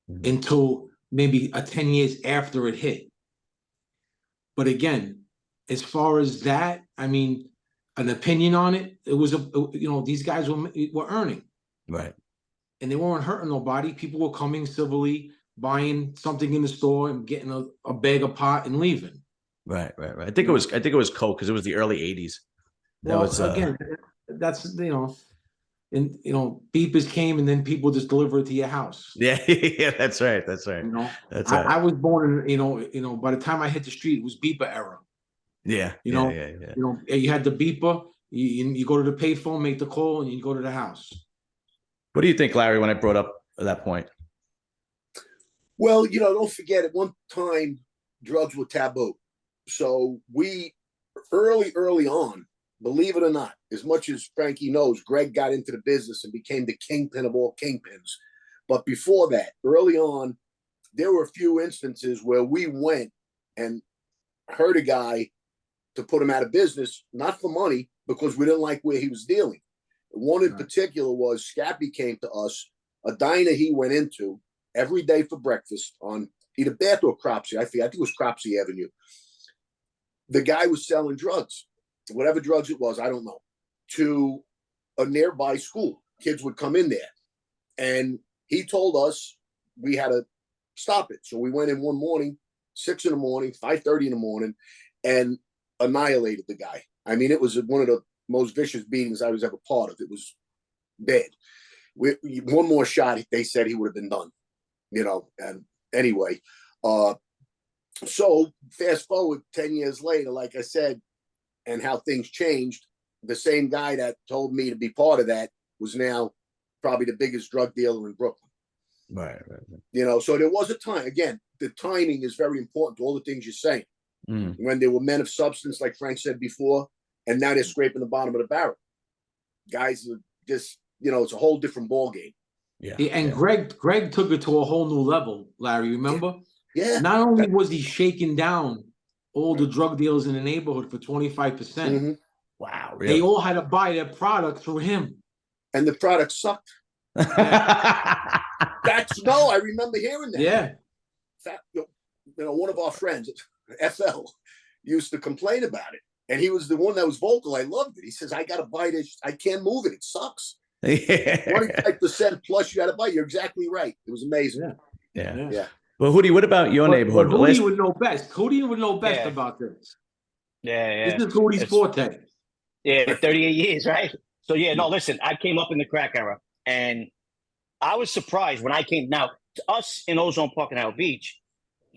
until maybe 10 years after it hit. But again, as far as that, I mean, an opinion on it, it was these guys were earning, right, and they weren't hurting nobody. People were coming civilly, buying something in the store and getting a bag of pot and leaving. Right. I think it was coke, because it was the early 80s. Again, that's and beepers came, and then people just deliver it to your house. Yeah, that's right. That's right. I was born in by the time I hit the street, it was beeper era. Yeah. You had the beeper. You go to the payphone, make the call, and you go to the house. What do you think, Larry, when I brought up that point? Well, don't forget, at one time, drugs were taboo. So we early on, believe it or not, as much as Frankie knows, Greg got into the business and became the kingpin of all kingpins. But before that, early on, there were a few instances where we went and hurt a guy to put him out of business, not for money, because we didn't like where he was dealing. One in particular was Scappy came to us, a diner he went into every day for breakfast on either Bath or Cropsey. I think it was Cropsey Avenue. The guy was selling drugs, whatever drugs it was, I don't know, to a nearby school. Kids would come in there. And he told us we had to stop it. So we went in one morning, 6 a.m, 5:30 a.m, and annihilated the guy. I mean, it was one of the most vicious beatings I was ever part of. It was bad. One more shot, they said he would have been done, and anyway. So fast forward 10 years later, like I said, and how things changed, the same guy that told me to be part of that was now probably the biggest drug dealer in Brooklyn. Right. So there was a time, again, the timing is very important to all the things you're saying. When there were men of substance, like Frank said before, and now they're scraping the bottom of the barrel. Guys are just, it's a whole different ball game. Yeah. And Greg took it to a whole new level, Larry, remember? Yeah. Not only was he shaking down all the drug dealers in the neighborhood for 25%. Wow, really? They all had to buy their product through him. And the product sucked. I remember hearing that. Yeah. One of our friends, FL, used to complain about it. And he was the one that was vocal. I loved it. He says, I got to buy this. I can't move it. It sucks. 25% plus you got to buy. You're exactly right. It was amazing. Yeah. Well, Hootie, what about your neighborhood? But Hootie would know best. Hootie would know best about this. Yeah. This is Hootie's forte. Yeah, 38 years, right? So, listen, I came up in the crack era, and I was surprised when I came. Now, to us in Ozone Park and Howell Beach,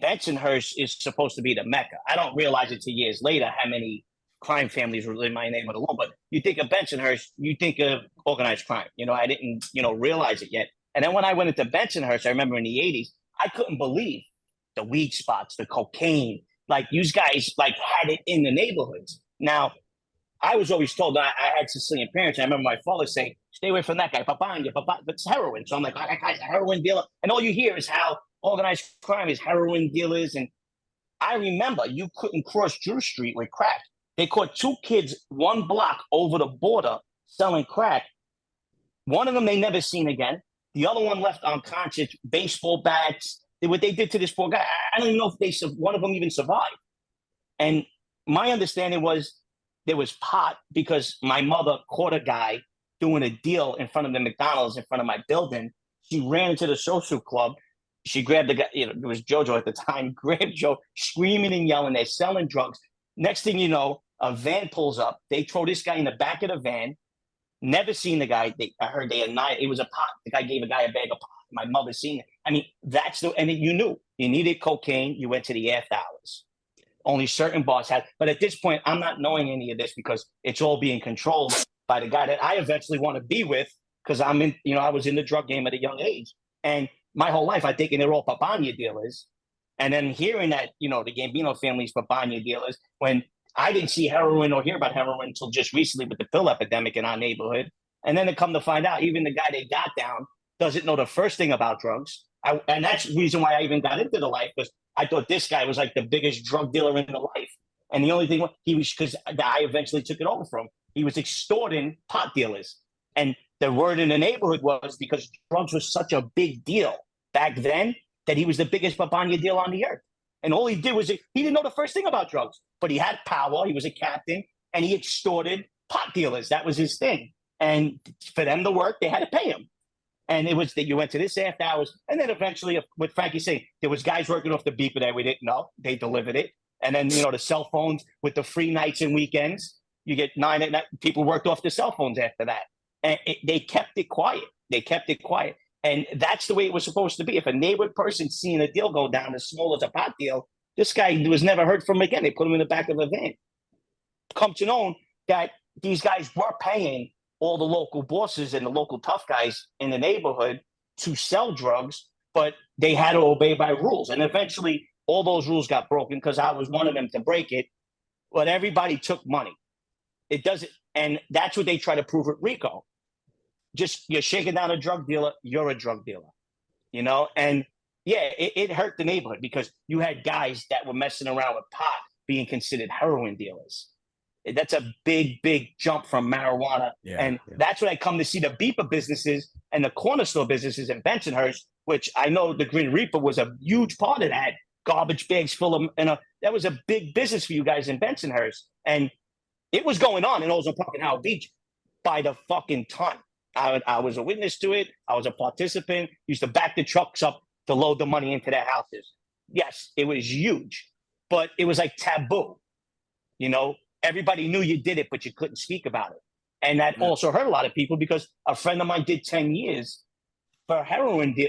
Bensonhurst is supposed to be the Mecca. I don't realize it till years later how many crime families were in my neighborhood alone. But you think of Bensonhurst, you think of organized crime. I didn't, realize it yet. And then when I went into Bensonhurst, I remember in the 80s, I couldn't believe the weed spots, the cocaine, like you guys like had it in the neighborhoods. Now, I was always told that I had Sicilian parents. I remember my father saying, "Stay away from that guy, papaya, but it's heroin." So I'm like, "That guy's a heroin dealer," and all you hear is how organized crime is heroin dealers. And I remember you couldn't cross Drew Street with crack. They caught 2 kids 1 block over the border selling crack. One of them they never seen again. The other one left unconscious, baseball bats. What they did to this poor guy, I don't even know if one of them even survived. And my understanding was there was pot because my mother caught a guy doing a deal in front of the McDonald's in front of my building. She ran into the social club. She grabbed the guy, it was JoJo at the time, grabbed Joe, screaming and yelling. They're selling drugs. Next thing you know, a van pulls up. They throw this guy in the back of the van. Never seen the guy. I heard it was a pot. The guy gave a guy a bag of pot. My mother seen it. I mean, you knew you needed cocaine. You went to the after hours. Only certain bars had. But at this point, I'm not knowing any of this because it's all being controlled by the guy that I eventually want to be with because I was in the drug game at a young age. And my whole life, I thinking they're all papaya dealers. And then hearing that, the Gambino family's papaya dealers, when I didn't see heroin or hear about heroin until just recently with the pill epidemic in our neighborhood. And then to come to find out, even the guy they got down doesn't know the first thing about drugs. And that's the reason why I even got into the life, because I thought this guy was like the biggest drug dealer in the life. And the only thing because I eventually took it over from, he was extorting pot dealers. And the word in the neighborhood was because drugs was such a big deal back then that he was the biggest papaya dealer on the earth. And all he did was he didn't know the first thing about drugs, but he had power. He was a captain and he extorted pot dealers. That was his thing. And for them to work, they had to pay him. And it was that you went to this after hours. And then eventually, with Frankie saying, there was guys working off the beeper that we didn't know. They delivered it. And then, the cell phones with the free nights and weekends, you get 9 at night. People worked off the cell phones after that. And they kept it quiet. And that's the way it was supposed to be. If a neighborhood person seeing a deal go down as small as a pot deal, this guy was never heard from again. They put him in the back of a van. Come to know that these guys were paying all the local bosses and the local tough guys in the neighborhood to sell drugs, but they had to obey by rules. And eventually all those rules got broken because I was one of them to break it. But everybody took money. It doesn't, and that's what they try to prove with RICO. Just you're shaking down a drug dealer, you're a drug dealer, And yeah, it hurt the neighborhood because you had guys that were messing around with pot being considered heroin dealers. That's a big, big jump from marijuana. That's what I come to see the beeper businesses and the corner store businesses in Bensonhurst, which I know the Green Reaper was a huge part of that. Garbage bags full of, that was a big business for you guys in Bensonhurst. And it was going on in Ozone Park and Howard Beach by the fucking ton. I was a witness to it. I was a participant. Used to back the trucks up to load the money into their houses. Yes, it was huge, but it was like taboo. Everybody knew you did it, but you couldn't speak about it. And that also hurt a lot of people because a friend of mine did 10 years for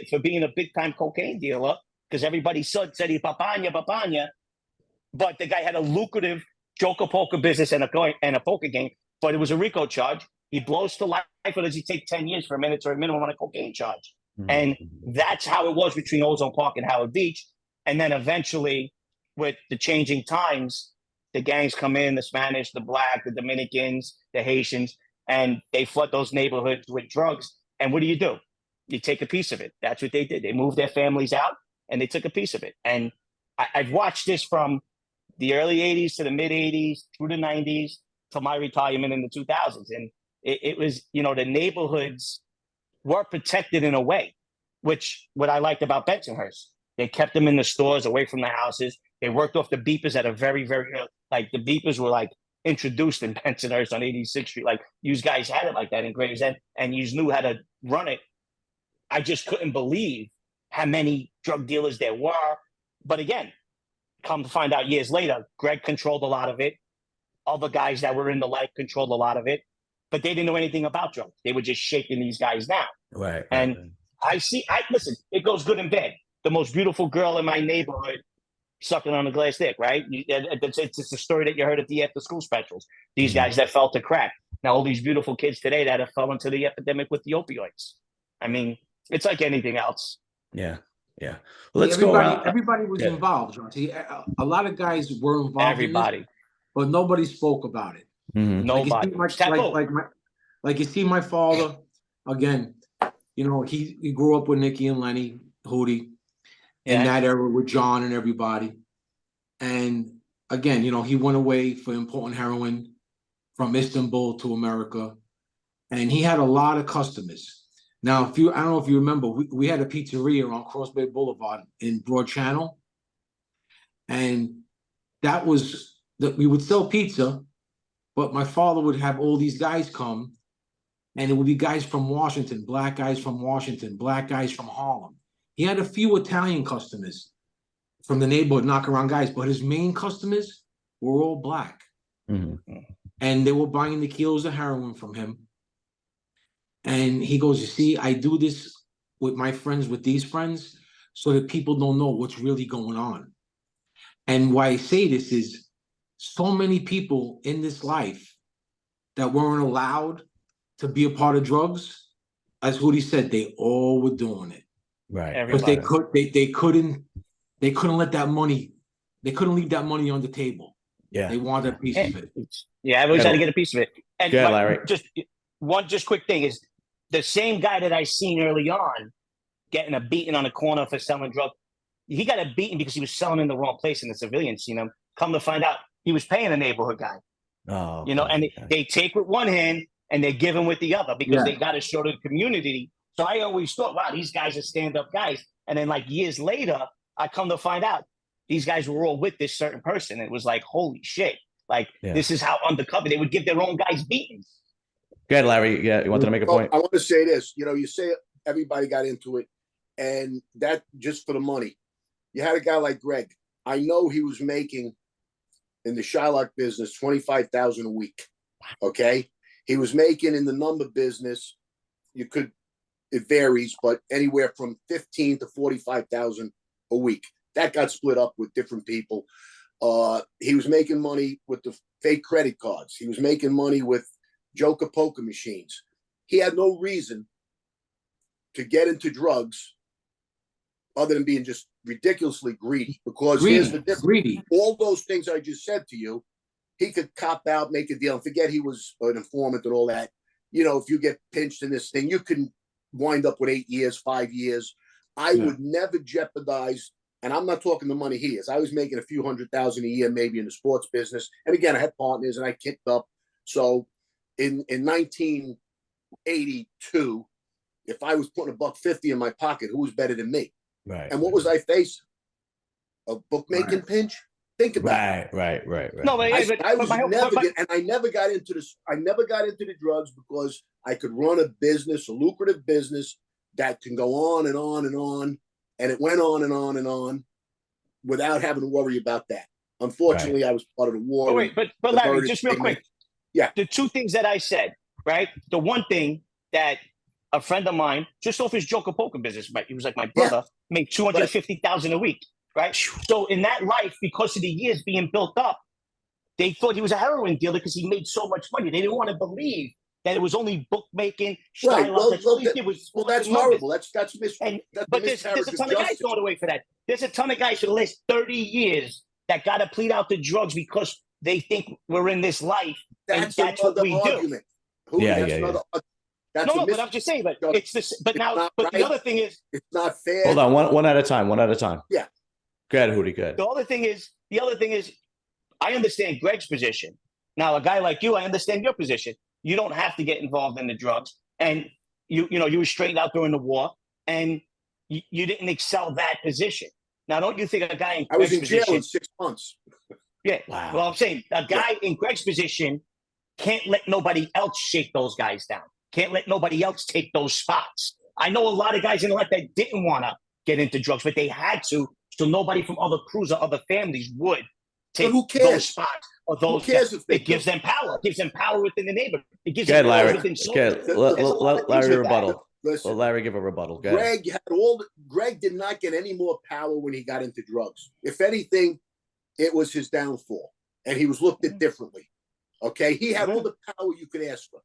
for being a big time cocaine dealer because everybody said he papaya. But the guy had a lucrative joker poker business and a poker game, but it was a RICO charge. He blows to life, or does he take 10 years for a mandatory minimum on a cocaine charge? Mm-hmm. And that's how it was between Ozone Park and Howard Beach. And then eventually, with the changing times, the gangs come in, the Spanish, the Black, the Dominicans, the Haitians, and they flood those neighborhoods with drugs. And what do? You take a piece of it. That's what they did. They moved their families out, and they took a piece of it. And I've watched this from the early 80s to the mid-80s, through the 90s, to my retirement in the 2000s. And it was, the neighborhoods were protected in a way, which what I liked about Bensonhurst. They kept them in the stores away from the houses. They worked off the beepers at a very, very, the beepers were introduced in Bensonhurst on 86th Street. You guys had it like that in Gravesend, and you knew how to run it. I just couldn't believe how many drug dealers there were. But again, come to find out years later, Greg controlled a lot of it. Other guys that were in the life controlled a lot of it. But they didn't know anything about drugs. They were just shaking these guys down. Right. And listen, it goes good and bad. The most beautiful girl in my neighborhood sucking on a glass dick, right? It's a story that you heard at the after school specials. These guys that fell to crack. Now, all these beautiful kids today that have fallen into the epidemic with the opioids. I mean, it's like anything else. Yeah. Yeah. Let's go around. Everybody was Yeah. involved, John. See, a lot of guys were involved in this, Everybody. but nobody spoke about it. Mhm. Nobody. Like you see my father, again, you know, he grew up with Nicky and Lenny, Hootie, in that era with John and everybody. And again, you know, he went away for importing heroin from Istanbul to America. And he had a lot of customers. Now, I don't know if you remember, we had a pizzeria on Cross Bay Boulevard in Broad Channel. And that was that we would sell pizza, but my father would have all these guys come, and it would be guys from Washington, black guys from Washington, black guys from Harlem. He had a few Italian customers from the neighborhood, knock around guys, but his main customers were all black. Mm-hmm. And they were buying the kilos of heroin from him. And he goes, you see, I do this with my friends, with these friends, so that people don't know what's really going on. And why I say this is so many people in this life that weren't allowed to be a part of drugs, as Hootie said, they all were doing it. Right. But they couldn't let that money, they couldn't leave that money on the table. Yeah. They wanted a piece of it. Yeah, everybody's got to get a piece of it. And Larry. Just quick thing is the same guy that I seen early on getting a beating on the corner for selling drugs. He got a beating because he was selling in the wrong place in the civilian scene. Come to find out, he was paying a neighborhood guy. Oh, you know, and they take with one hand and they give him with the other because they got to show to the community. So I always thought, wow, these guys are stand-up guys. And then like years later, I come to find out these guys were all with this certain person. It was like, holy shit. Like, this is how undercover they would give their own guys beatings. Go ahead, Larry. Yeah, you wanted to make a point? I want to say this. You know, you say everybody got into it, and that just for the money. You had a guy like Greg. I know he was making in the Shylock business $25,000 a week. Okay, he was making in the number business. It varies, but anywhere from 15 to 45,000 a week. That got split up with different people. He was making money with the fake credit cards. He was making money with Joker poker machines. He had no reason to get into drugs other than being just ridiculously greedy. Because here's the difference. All those things I just said to you, he could cop out, make a deal, and forget he was an informant and all that. You know, if you get pinched in this thing, you can wind up with 8 years, 5 years. I would never jeopardize, and I'm not talking the money he is. I was making a few $100,000 a year, maybe in the sports business. And again, I had partners and I kicked up. So in 1982, if I was putting $150 in my pocket, who was better than me? Right. And what was I facing? A bookmaking pinch? Think about it. Right. No, but I never got into this. I never got into the drugs because I could run a business, a lucrative business that can go on and on and on. And it went on and on and on without having to worry about that. Unfortunately, I was part of the war. But Larry, just real quick. Yeah. The two things that I said, right? The one thing that a friend of mine, just off his Joker poker business, right? He was like my brother, made $250,000 a week, right? So in that life, because of the years being built up, they thought he was a heroin dealer because he made so much money. They didn't want to believe that it was only bookmaking. Right. Well, that's horrible. That's but there's a ton of guys going away for that. There's a ton of guys for the last 30 years that got to plead out to drugs because they think we're in this life. That's what we argument. do. That's but I'm just saying, but it's this. But now, but the other thing is, it's not fair. Hold on, one at a time. Yeah. Go ahead, Hootie. Go ahead. The other thing is, I understand Greg's position. Now, a guy like you, I understand your position. You don't have to get involved in the drugs, and you were straightened out during the war, and you didn't excel that position. Now, don't you think a guy in Greg's I was in jail position, in 6 months. Yeah. Wow. Well, I'm saying a guy in Greg's position can't let nobody else shake those guys down. Can't let nobody else take those spots. I know a lot of guys in life that didn't want to get into drugs, but they had to, so nobody from other crews or other families would take those spots. Or those, who cares if it gives them power. It gives them power within the neighborhood. It gives them power Larry. within Let Larry rebuttal. Listen, let Larry give a rebuttal. Go Greg had Greg did not get any more power when he got into drugs. If anything, it was his downfall, and he was looked at differently. Okay, he had all the power you could ask for.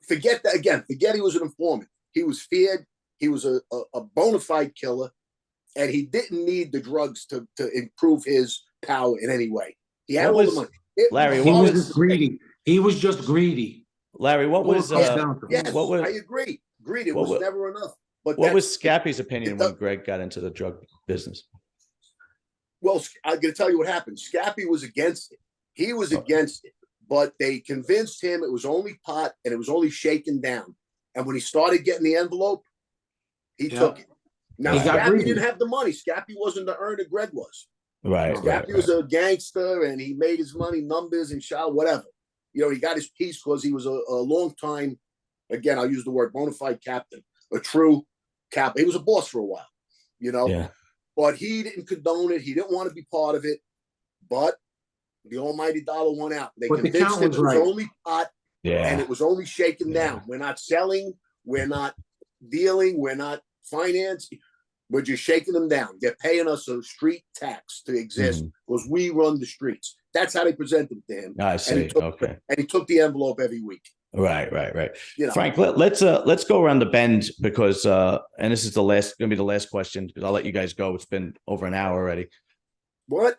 Forget that again. Forget he was an informant. He was feared. He was a bona fide killer. and he didn't need the drugs to improve his power in any way. He had all the money. Larry, he was just greedy. He was just greedy. Larry, what was yes, what was, I agree. Greed. It was never enough. But what was Scappy's opinion when Greg got into the drug business? Well, I'm going to tell you what happened. Scappy was against it. He was against it, but they convinced him it was only pot and it was only shaken down. And when he started getting the envelope, he took it. Now, Scappy didn't have the money. Scappy wasn't the earner Greg was. Right. Scappy was a gangster, and he made his money, numbers and shot, whatever. You know, he got his piece because he was a long time, again, I'll use the word bona fide captain, a true captain. He was a boss for a while, you know. Yeah. But he didn't condone it. He didn't want to be part of it. But the almighty dollar won out. They convinced him it was only pot, and it was only shaken down. We're not selling. We're not dealing. We're not financing. We're just shaking them down. They're paying us a street tax to exist because we run the streets. That's how they presented it to him. I see. And he took the envelope every week. Right. You know. Frank, let's go around the bend because and this is gonna be the last question because I'll let you guys go. It's been over an hour already. What?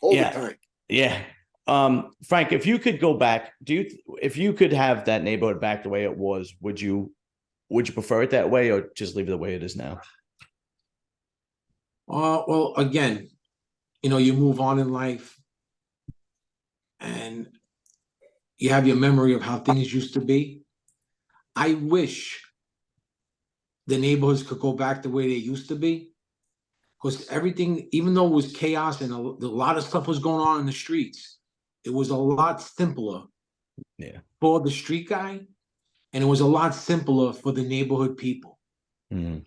Overtime. Yeah. Frank, if you could go back, if you could have that neighborhood back the way it was, would you prefer it that way or just leave it the way it is now? Well, again, you know, you move on in life and you have your memory of how things used to be. I wish the neighborhoods could go back the way they used to be because everything, even though it was chaos and a lot of stuff was going on in the streets, it was a lot simpler for the street guy, and it was a lot simpler for the neighborhood people. You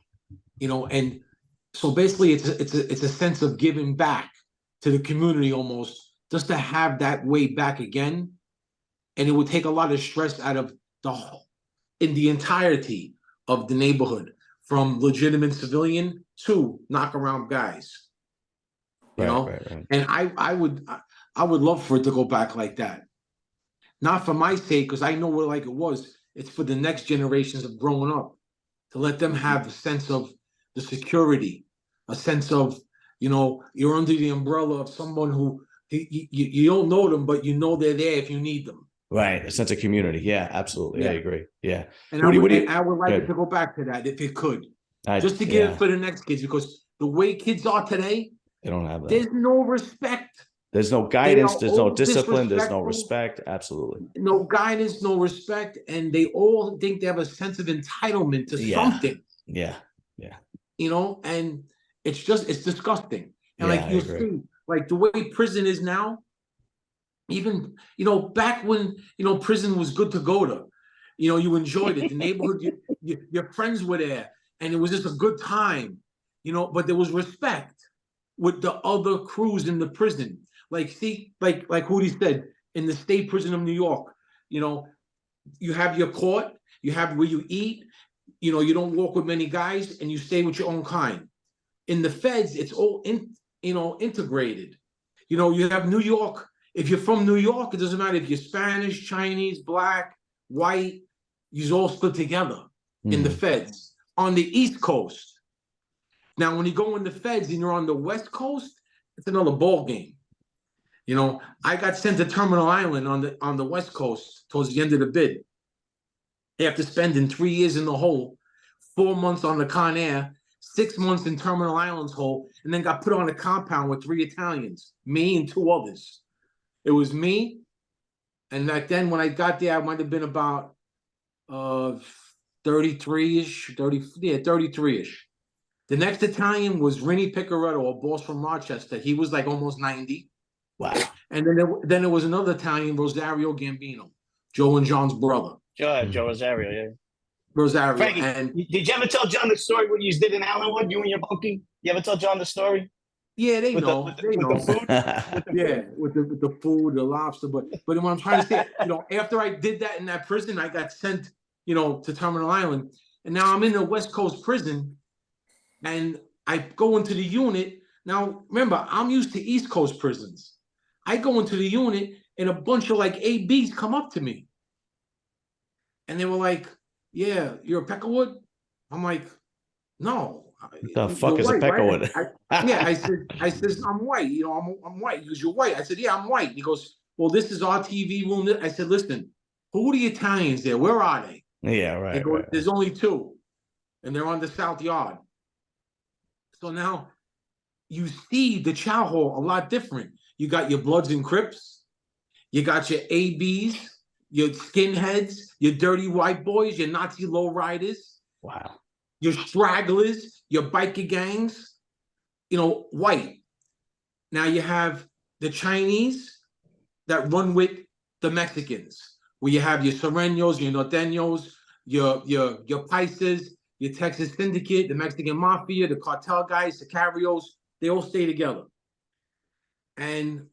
know, and so basically it's a sense of giving back to the community almost, just to have that way back again. And it would take a lot of stress out of the entirety of the neighborhood, from legitimate civilian to knockaround guys. You know? Right. And I would love for it to go back like that. Not for my sake, because I know what like it was. It's for the next generations of growing up, to let them have a sense of the security, a sense of, you know, you're under the umbrella of someone who you don't know them, but you know they're there if you need them. Right, a sense of community. Yeah, absolutely. I agree. Yeah, and I would like it to go back to that if it could, just to get it for the next kids, because the way kids are today, they don't have that. There's no respect. There's no guidance. There's no discipline. There's no respect. Absolutely. No guidance, no respect, and they all think they have a sense of entitlement to something. Yeah. You know, and it's disgusting. And like you see, like the way prison is now, even, you know, back when, you know, prison was good to go to, you know, you enjoyed it. The neighborhood, your friends were there, and it was just a good time, you know, but there was respect with the other crews in the prison. Like, see, like Hootie said, in the state prison of New York, you know, you have your court, you have where you eat, you know, you don't walk with many guys, and you stay with your own kind. In the feds, it's all integrated. You know, you have New York. If you're from New York, it doesn't matter if you're Spanish, Chinese, black, white, you all split together in the feds. On the East Coast. Now, when you go in the feds and you're on the West Coast, it's another ball game. You know, I got sent to Terminal Island on the West Coast towards the end of the bid. After spending 3 years in the hole, 4 months on the Con Air, 6 months in Terminal Island's hole, and then got put on a compound with 3 Italians, me and 2 others. It was me, and back then when I got there, I might have been about 33-ish, 33-ish. The next Italian was Rennie Picaretto, a boss from Rochester. He was like almost 90. Wow. And then there was another Italian, Rosario Gambino, Joe and John's brother. Joe Rosario, yeah. Rosario. Frankie, and did you ever tell John the story what you did in Allenwood, you and your bunkie? You ever tell John the story? Yeah, they know. They know. With the food? Yeah, with the food, the lobster. But what I'm trying to say, you know, after I did that in that prison, I got sent, you know, to Terminal Island. And now I'm in the West Coast prison, and I go into the unit. Now, remember, I'm used to East Coast prisons. I go into the unit, and a bunch of like ABs come up to me. And they were like, yeah, you're a Peckerwood? I'm like, No. The fuck You're is a white, pecker right? with it? Yeah, I said, I'm white. You know, I'm white. He goes, you're white. I said, yeah, I'm white. He goes, well, this is our TV room. I said, listen, who are the Italians there? Where are they? Yeah, They right, go, right. there's only two, and they're on the South Yard. So now you see the chow hall a lot different. You got your Bloods and Crips, you got your ABs, your skinheads, your dirty white boys, your Nazi lowriders, Wow. your stragglers, your biker gangs, you know, white. Now you have the Chinese that run with the Mexicans, where you have your Serenos, your Norteños, your Paisas, your Texas Syndicate, the Mexican Mafia, the cartel guys, the Carrios, they all stay together. And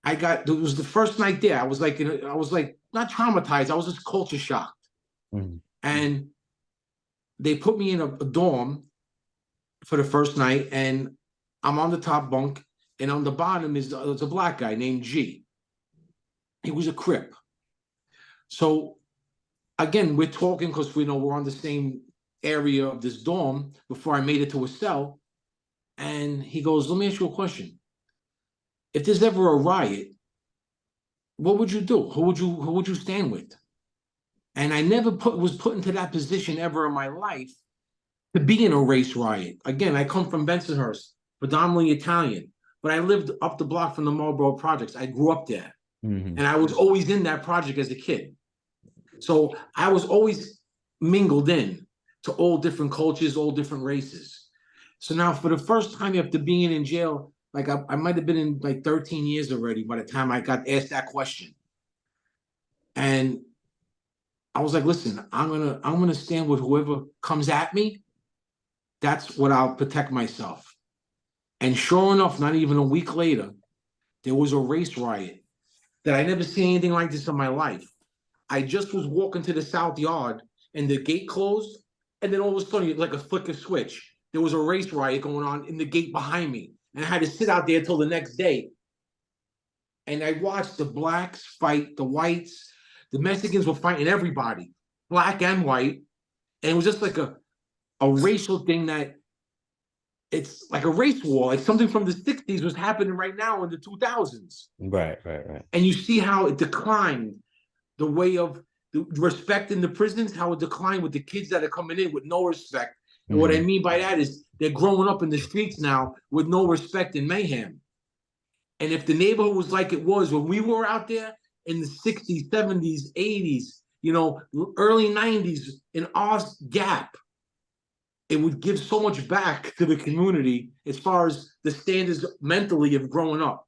it was the first night there. I was like not traumatized. I was just culture shocked. Mm-hmm. And they put me in a dorm for the first night, and I'm on the top bunk, and on the bottom is a black guy named G. He was a Crip. So again, we're talking because we know we're on the same area of this dorm before I made it to a cell. And he goes, let me ask you a question. If there's ever a riot, what would you do? Who would you stand with? And I never was put into that position ever in my life to be in a race riot. Again, I come from Bensonhurst, predominantly Italian, but I lived up the block from the Marlboro Projects. I grew up there. Mm-hmm. And I was always in that project as a kid. So I was always mingled in to all different cultures, all different races. So now for the first time after being in jail, like I might have been in like 13 years already by the time I got asked that question. And I was like, listen, I'm gonna stand with whoever comes at me. That's what I'll protect myself. And sure enough, not even a week later, there was a race riot that I never seen anything like this in my life. I just was walking to the South Yard and the gate closed, and then all of a sudden, like a flick of switch, there was a race riot going on in the gate behind me. And I had to sit out there till the next day. And I watched the blacks fight the whites. The Mexicans were fighting everybody, black and white. And it was just like a racial thing that it's like a race war, like something from the 60s was happening right now in the 2000s. Right. And you see how it declined, the way of the respect in the prisons, how it declined with the kids that are coming in with no respect. And what I mean by that is they're growing up in the streets now with no respect and mayhem. And if the neighborhood was like it was when we were out there in the 60s, 70s, 80s, you know, early 90s in our gap, it would give so much back to the community as far as the standards mentally of growing up.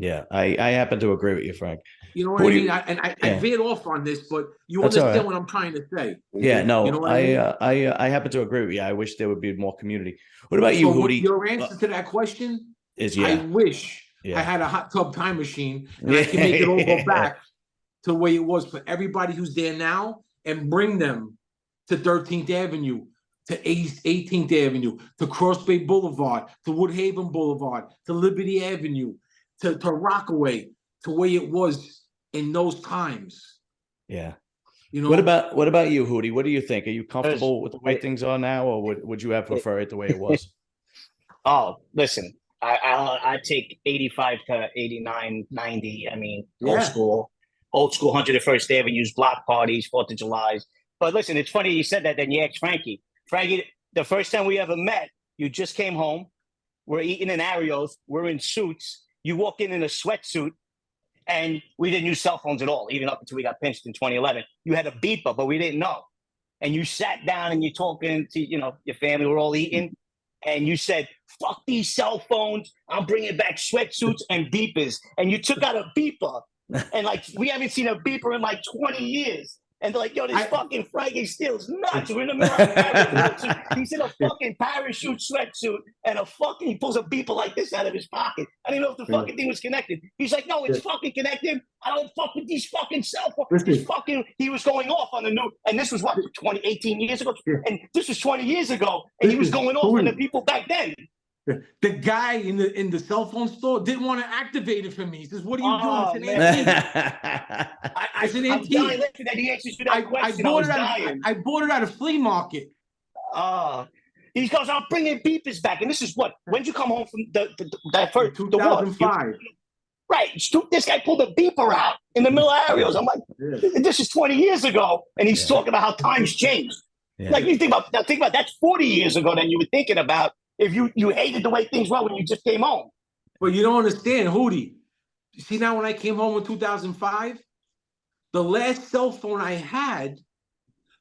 Yeah, I happen to agree with you, Frank. You know what I mean? I veered off on this, but you That's understand right. what I'm trying to say. Yeah, no, you know what I mean? I happen to agree with you. I wish there would be more community. What about you, Hootie? Your answer to that question is I wish I had a hot tub time machine and I can make it all go back to the way it was for everybody who's there now and bring them to 13th Avenue, to 18th Avenue, to Cross Bay Boulevard, to Woodhaven Boulevard, to Liberty Avenue, to Rockaway, to where it was in those times. Yeah. You know. What about you, Hootie? What do you think? Are you comfortable with the way things are now, or would you have preferred it the way it was? Oh, listen, I take 85 to 89, 90. I mean, old school 101st Avenues, block parties, 4th of July's. But listen, it's funny you said that. Then you asked Frankie. Frankie, the first time we ever met, you just came home. We're eating in Arios. We're in suits. You walk in a sweatsuit, and we didn't use cell phones at all, even up until we got pinched in 2011. You had a beeper, but we didn't know. And you sat down and you're talking to, your family. We're all eating. And you said, fuck these cell phones. I'm bringing back sweatsuits and beepers. And you took out a beeper. And, we haven't seen a beeper in, 20 years. And they're like, yo, this fucking Frankie steals nuts. We're in the middle of a he's in a fucking parachute sweatsuit and he pulls a beeper like this out of his pocket. I didn't know if the fucking thing was connected. He's like, no, it's fucking connected. I don't fuck with these fucking cell phones. He was going off on the new, and this was 18 years ago? And this was 20 years ago. And he was going off on the people back then. The guy in the cell phone store didn't want to activate it for me. He says, "What are you doing?" It's an antique. It's an antique. I'm dying that he answers to that question. I bought it at a flea market. He goes, I'm bringing beepers back. And this is what? When'd you come home from that first, the war? 2005. Right. This guy pulled a beeper out in the middle of areas. I'm like, this is 20 years ago. And he's talking about how times changed. Yeah. Like, you think about that's 40 years ago than you were thinking about if you hated the way things were when you just came home. But you don't understand, Hootie. See, now when I came home in 2005, the last cell phone I had,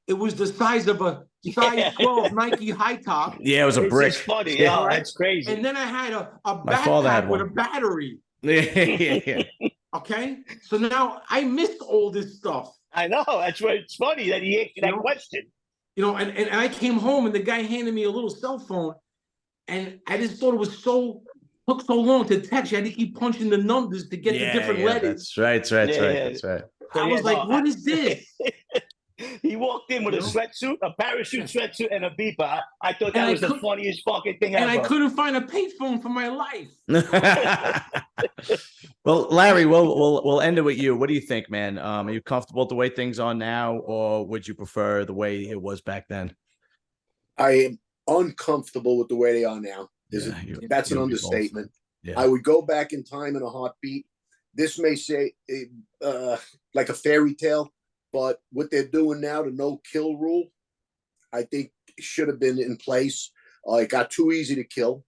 it was the size of a size 12 Nike high top. Yeah, it was a brick. It's funny. Yeah. Yeah, that's crazy. And then I had a My father had backpack with one. a battery. Yeah. Okay? So now I missed all this stuff. I know. That's why it's funny that he asked you that question. You know, and I came home and the guy handed me a little cell phone, and I just thought it was took so long to text. You had to keep punching the numbers to get the different letters. That's right. That's right. I was like, what is this? He walked in with a sweatsuit, a parachute sweatsuit, and a beeper. I thought that was the funniest fucking thing ever. And I couldn't find a payphone for my life. Well, Larry, we'll end it with you. What do you think, man? Are you comfortable with the way things are now, or would you prefer the way it was back then? I am uncomfortable with the way they are now. That's an understatement. Yeah. I would go back in time in a heartbeat. This may say like a fairy tale, but what they're doing now, the no-kill rule, I think should have been in place. It got too easy to kill.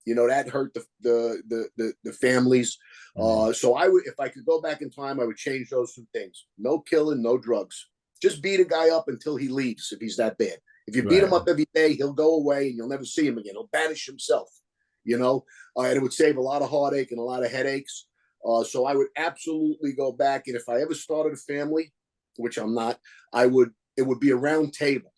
You know, that hurt the families. So I would, if I could go back in time, I would change those two things. No killing, no drugs. Just beat a guy up until he leaves if he's that bad. If you beat him up every day, he'll go away and you'll never see him again. He'll banish himself, you know, and it would save a lot of heartache and a lot of headaches. So I would absolutely go back. And if I ever started a family, which I'm not, it would be a round table.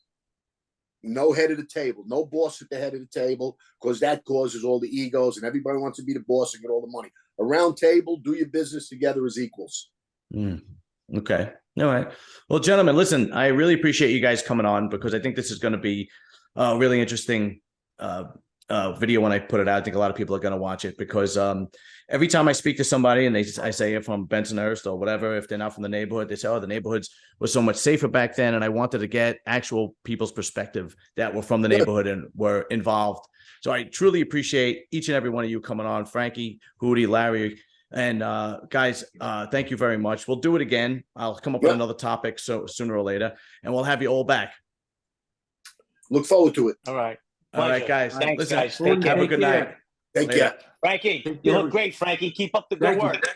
No head of the table, no boss at the head of the table, because that causes all the egos and everybody wants to be the boss and get all the money. A round table, do your business together as equals. Okay. All right. Well, gentlemen, listen, I really appreciate you guys coming on, because I think this is going to be a really interesting video when I put it out. I think a lot of people are going to watch it, because every time I speak to somebody and I say if I'm Bensonhurst or whatever, if they're not from the neighborhood, they say, oh, the neighborhoods were so much safer back then. And I wanted to get actual people's perspective that were from the neighborhood and were involved. So I truly appreciate each and every one of you coming on. Frankie, Hootie, Larry, and guys, thank you very much. We'll do it again. I'll come up with another topic sooner or later, and we'll have you all back. Look forward to it. All right. All right, guys. Thanks, Listen, guys. have a good night. Take care. Frankie, you look great, Frankie. Keep up the good work.